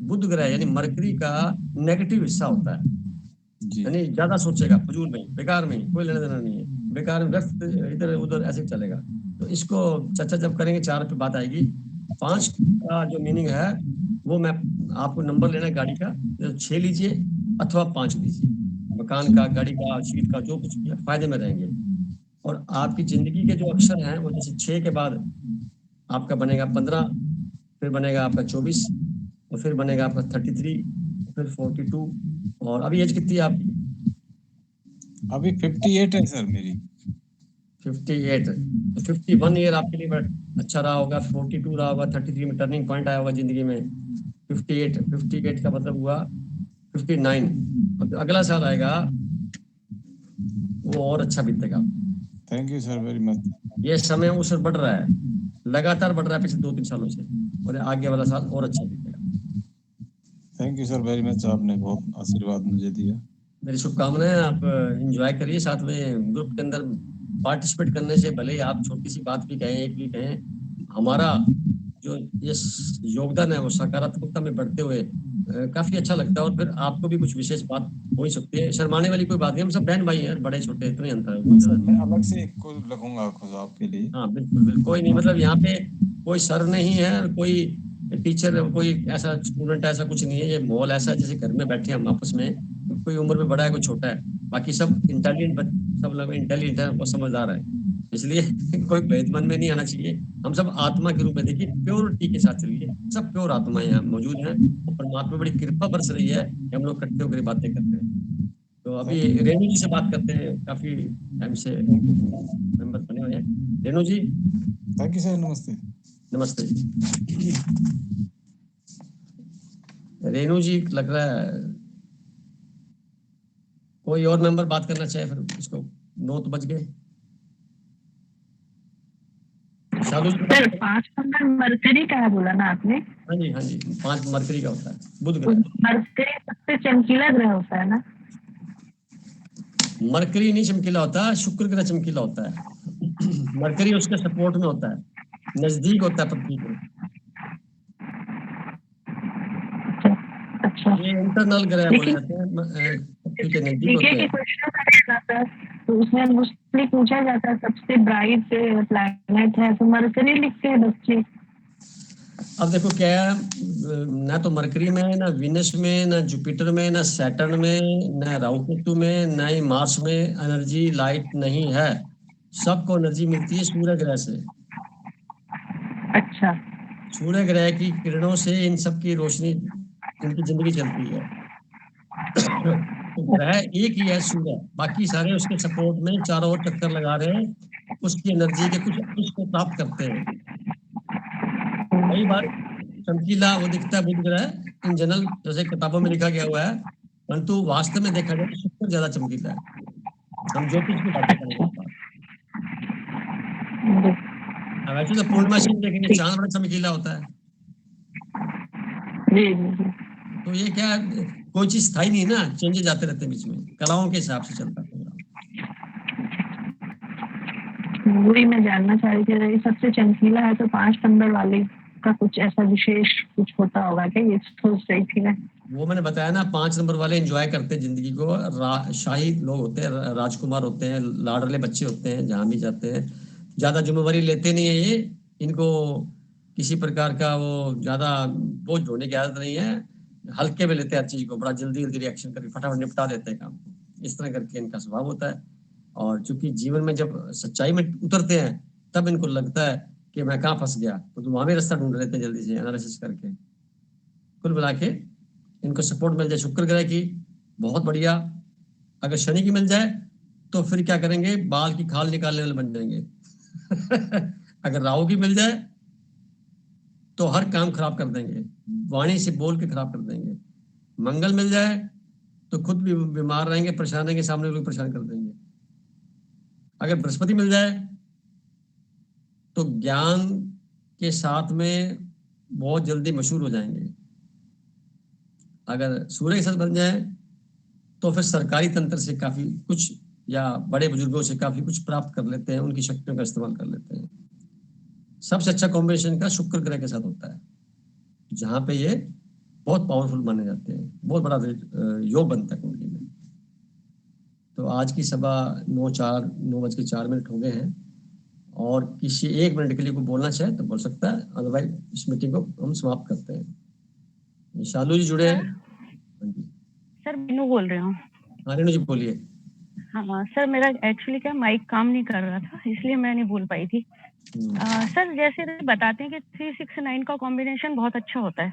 बुध ग्रह यानी मरकरी का नेगेटिव हिस्सा होता है। यानी ज्यादा सोचेगा, फजूल में, बेकार में, कोई लेना देना नहीं है, बेकार में व्यर्थ इधर उधर ऐसे चलेगा। तो इसको चर्चा जब करेंगे 4 पे बात आएगी। 5 का जो मीनिंग है वो मैं आपको नंबर लेना है गाड़ी का, 6 लीजिए अथवा 5 लीजिए। मकान का, गाड़ी का, शीट का, जो कुछ भी फायदे में रहेंगे। और आपकी जिंदगी के जो अक्षर हैं वो जैसे 6 के बाद आपका बनेगा 15, फिर बनेगा आपका 24, और फिर बनेगा आपका 33, फिर 42। और अभी एज कितनी है आपकी? अभी 58 है सर मेरी। 58। तो 51 ईयर आपके लिए अच्छा रहा होगा, 42 रहा होगा, 33 में टर्निंग पॉइंट आया होगा जिंदगी में। 58 का मतलब हुआ 59, अगला साल आएगा वो और अच्छा बीतेगा। Thank you sir very much. ये समय उससे बढ़ रहा है, लगातार बढ़ रहा है पिछले 2-3 सालों से, और आगे वाला साल और अच्छा बीतेगा। Thank you sir very much, आपने बहुत आशीर्वाद मुझे दिया। मेरी शुभकामनाएं, आप एंजॉय करिए, साथ में ग्रुप के अंदर पार्टिसिपेट करने से भले ही आप छोटी सी बात भी कहें, एक भी कहें, हमारा जो ये योगदान है वो सकारात्मकता में बढ़ते हुए काफी अच्छा लगता है। और फिर आपको भी कुछ विशेष बात हो ही सकती है, शर्माने वाली कोई बात नहीं, हम सब बहन भाई हैं, बड़े छोटे इतना ही अंतर है। सर मैं अलग से एक को लगूंगा खुद आपके लिए। हाँ बिल्कुल बिल्कुल, कोई नहीं, मतलब यहाँ पे कोई सर नहीं है, कोई टीचर, कोई ऐसा स्टूडेंट, ऐसा कुछ नहीं है। ये माहौल ऐसा है जैसे घर में बैठे हम आपस में, कोई उम्र में बड़ा है कोई छोटा है, बाकी सब इंटेलिजेंट, सब लोग इंटेलिजेंट है और समझदार है, इसलिए कोई भेद मन में नहीं आना चाहिए। हम सब आत्मा के रूप में देखिए, प्योरिटी के साथ चलिए, सब प्योर आत्माएं यहाँ मौजूद हैं, और परमात्मा बड़ी कृपा बरस रही है कि हम लोग इकट्ठे होकर बातें करते हैं। तो अभी रेणु जी से बात करते हैं, काफी टाइम से मेंबर बने हुए हैं। रेणु जी। थैंक यू सर, नमस्ते। नमस्ते। रेणु जी लग रहा है कोई और मेंबर बात करना चाहे, फिर इसको 9 तो बज गए। सर 5 नंबर मरकरी का है बोला ना आपने? हाँ जी हाँ जी, 5 मरकरी का होता है, बुध ग्रह। मरकरी सबसे चमकीला ग्रह होता है ना? मरकरी नहीं चमकीला होता, शुक्र ग्रह चमकीला होता है। मरकरी उसके सपोर्ट में होता है, नजदीक होता है पृथ्वी के। अच्छा, ये इंटरनल ग्रह बोले जाते हैं, पृथ्वी के नजदीक होते हैं। सर तो उसमें मुझसे पूछा जाता है सबसे ब्राइट प्लैनेट है, तो मरकरी लिखते हैं बच्चे। अब देखो क्या है, ना तो मरकरी में, ना विनस में, ना जुपिटर में, ना सैटर्न में, ना राहु केतु में, ना ही मार्स में एनर्जी लाइट नहीं है। सबको एनर्जी मिलती है सूर्य ग्रह से। अच्छा, सूर्य ग्रह की किरणों से इन सब की रोशनी, इनकी जिंदगी चलती है। तो ग्रह एक ही है सूर्य, बाकी सारे उसके सपोर्ट में चारों ओर चक्कर लगा रहे हैं, उसकी एनर्जी के कुछ अंश को प्राप्त करते हैं। कई बार चमकीला वो दिखता है बुध ग्रह इन जनरल, जैसे किताबों में लिखा गया हुआ है, परंतु वास्तव में देखा जाए तो शुक्र ज्यादा चमकीला है। हम ज्योतिष की बातें करेंगे। वैसे तो पूर्णमासी में देखेंगे चांद बड़ा चमकीला होता है। तो ये क्या, कोई चीज स्थायी नहीं ना, चेंजेस आते रहते हैं बीच में, कलाओं के हिसाब से चलता है। वही मैं जानना चाह रही थी, सबसे चमकीला है तो 5 नंबर वाले का कुछ ऐसा विशेष कुछ होता होगा क्या, ये सोच रही थी मैं। वो मैंने बताया ना, 5 नंबर वाले एंजॉय करते हैं जिंदगी को, शाही लोग होते हैं, राजकुमार होते हैं, लाडले बच्चे होते हैं, जहां भी जाते हैं ज्यादा जिम्मेवारी लेते नहीं है ये, इनको किसी प्रकार का वो ज्यादा बोझ ढोने की आदत नहीं है, हल्के में लेते हैं हर चीज को, बड़ा जल्दी जल्दी रिएक्शन करके फटाफट निपटा देते हैं काम, इस तरह करके इनका स्वभाव होता है। और चूंकि जीवन में जब सच्चाई में उतरते हैं तब इनको लगता है कि मैं कहाँ फंस गया, तो वहां भी रास्ता ढूंढ लेते हैं जल्दी से एनालिसिस करके। कुल मिला के इनको सपोर्ट मिल जाए शुक्र ग्रह की, बहुत बढ़िया। अगर शनि की मिल जाए तो फिर क्या करेंगे, बाल की खाल निकालने वाले बन जाएंगे। अगर राहु की मिल जाए तो हर काम खराब कर देंगे, वाणी से बोल के खराब कर देंगे। मंगल मिल जाए तो खुद भी बीमार रहेंगे, परेशान रहेंगे, सामने लोग परेशान कर देंगे। अगर बृहस्पति मिल जाए तो ज्ञान के साथ में बहुत जल्दी मशहूर हो जाएंगे। अगर सूर्य के साथ बन जाए तो फिर सरकारी तंत्र से काफी कुछ, या बड़े बुजुर्गों से काफी कुछ प्राप्त कर लेते हैं, उनकी शक्तियों का इस्तेमाल कर लेते हैं। सबसे अच्छा कॉम्बिनेशन का शुक्र ग्रह के साथ होता है, जहां पे ये बहुत पावरफुल माने जाते हैं, बहुत बड़ा योग बनता है कुंडली में। तो आज की सभा 9:04 हो गए हैं, और किसी 1 मिनट के लिए कोई बोलना चाहे तो बोल सकता है, अदरवाइज इस मीटिंग को हम समाप्त करते हैं। शालू जी जुड़े हैं। सर मीनू बोल रही हूँ। हाँ रेणु जी बोलिए। हाँ सर, मेरा एक्चुअली क्या माइक काम नहीं कर रहा था, इसलिए मैं नहीं बोल पाई थी। सर जैसे बताते हैं कि 369 का कॉम्बिनेशन बहुत अच्छा होता है,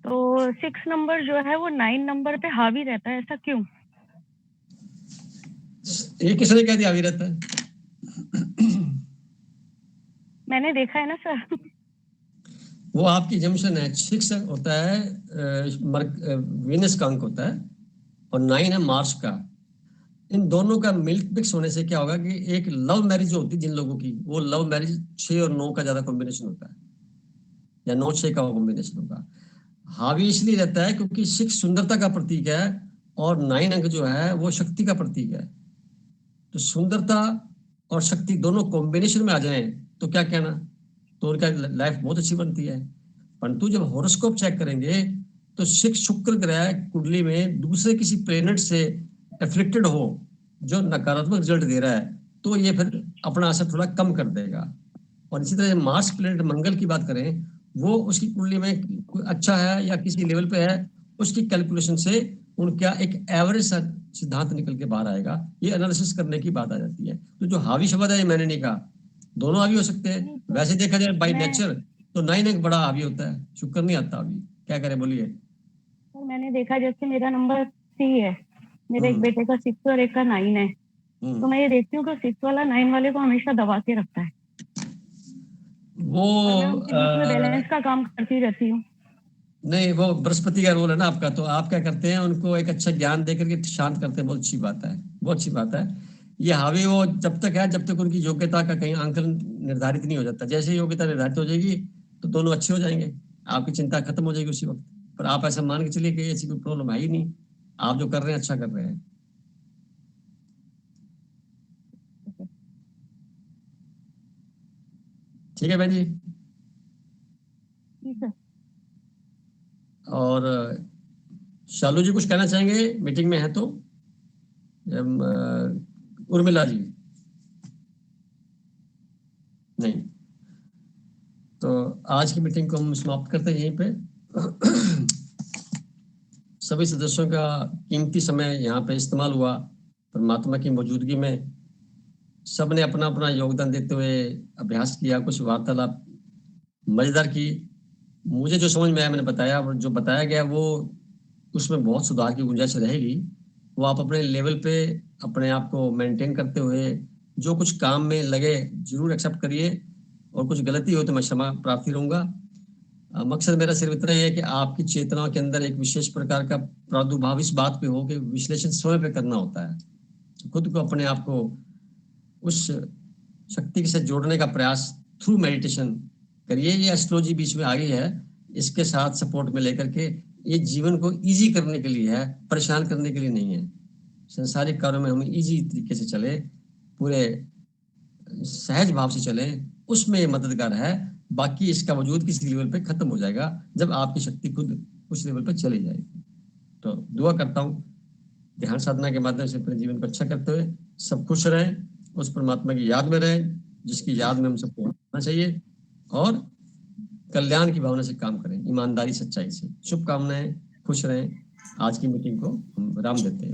तो 6 नंबर जो है वो 9 नंबर पे हावी रहता है, ऐसा क्यों? ये किसने कह दिया हावी रहता है? मैंने देखा है ना सर। वो आपकी जंक्शन है। 6 होता है वीनस का अंक होता है और 9 है मार्स का। इन दोनों का मिक्स होने से क्या होगा कि एक लव मैरिज होती है जिन लोगों की, वो लव मैरिज 6 और 9 का ज्यादा कॉम्बिनेशन होता है, या 9-6 का कॉम्बिनेशन होगा। हावी इसलिए रहता है क्योंकि 6 सुंदरता का प्रतीक है और 9 अंक जो है वो शक्ति का प्रतीक है। तो सुंदरता और शक्ति दोनों कॉम्बिनेशन में आ जाए तो क्या कहना, तो उनका लाइफ बहुत अच्छी बनती है। परंतु जब हॉरोस्कोप चेक करेंगे तो 6 शुक्र ग्रह कुंडली में दूसरे किसी प्लेनेट से एफ्लिक्टेड हो जो नकारात्मक रिजल्ट दे रहा है, तो ये फिर अपना असर थोड़ा कम कर देगा। और इसी तरह मार्स प्लेनेट मंगल की बात करें, वो उसकी कुंडली में अच्छा है या किसी लेवल पे है, उसकी कैलकुलेशन से उनका एक एवरेज सिद्धांत निकल के बाहर आएगा। ये एनालिसिस करने की बात आ जाती है। तो जो हावी शब्द है ये मैंने नहीं कहा, दोनों हावी हो सकते हैं। वैसे देखा जाए बाय नेचर तो 9 अंक बड़ा हावी होता है, शुक्र नहीं आता अभी। क्या करें बोलिए। सर मैंने देखा जैसे मेरा नंबर 3 है, मेरे एक बेटे का 6 और एक का 9 है, तो मैं ये देखती हूँ कि 6 वाला 9 वाले को हमेशा दबा के रखता है। वो मैं उनके बीच में बैलेंस का काम करती रहती हूँ। नहीं, वो बृहस्पति का रोल है ना आपका, तो आप क्या करते हैं, उनको एक अच्छा ज्ञान देकर के शांत करते हैं। बहुत अच्छी बात है, बहुत अच्छी बात है। ये हावी वो जब तक है जब तक उनकी योग्यता का कहीं आंकलन निर्धारित नहीं हो जाता। जैसे ही योग्यता निर्धारित हो जाएगी तो दोनों अच्छे हो जाएंगे, आपकी चिंता खत्म हो जाएगी उसी वक्त। पर आप ऐसा मान के चलिए कि ऐसी कोई प्रॉब्लम है ही नहीं, आप जो कर रहे हैं अच्छा कर रहे हैं। ठीक है बहन जी। ठीक है। और शालू जी कुछ कहना चाहेंगे, मीटिंग में है तो? उर्मिला जी नहीं, तो आज की मीटिंग को हम समाप्त करते हैं यहीं पे। सभी सदस्यों का कीमती समय यहाँ पे इस्तेमाल हुआ, परमात्मा की मौजूदगी में सबने अपना अपना योगदान देते हुए अभ्यास किया, कुछ वार्तालाप मजेदार की। मुझे जो समझ में आया मैंने बताया, और जो बताया गया वो उसमें बहुत सुधार की गुंजाइश रहेगी। वो आप अपने लेवल पे अपने आप को मेंटेन करते हुए जो कुछ काम में लगे जरूर एक्सेप्ट करिए, और कुछ गलती हो तो मैं क्षमा प्रार्थी रहूंगा। मकसद मेरा सिर्फ इतना ही है कि आपकी चेतनाओं के अंदर एक विशेष प्रकार का प्रादुर्भाव इस बात पे हो कि विश्लेषण स्वयं पे करना होता है। खुद को अपने आप को उस शक्ति से जोड़ने का प्रयास थ्रू मेडिटेशन करिए। ये एस्ट्रोलॉजी बीच में आ गई है, इसके साथ सपोर्ट में लेकर के ये जीवन को इजी करने के लिए है, परेशान करने के लिए नहीं है। संसारिक कार्यों में हम इजी तरीके से चले, पूरे सहज भाव से चले, उसमें ये मददगार है। बाकी इसका वजूद किसी लेवल पे खत्म हो जाएगा जब आपकी शक्ति खुद उस लेवल पे चली जाएगी। तो दुआ करता हूँ ध्यान साधना के माध्यम से अपने जीवन को अच्छा करते हुए सब खुश रहें, उस परमात्मा की याद में रहें जिसकी याद में हम सबको रहना चाहिए, और कल्याण की भावना से काम करें, ईमानदारी सच्चाई से। शुभकामनाएं, खुश रहें। आज की मीटिंग को हम विराम देते हैं।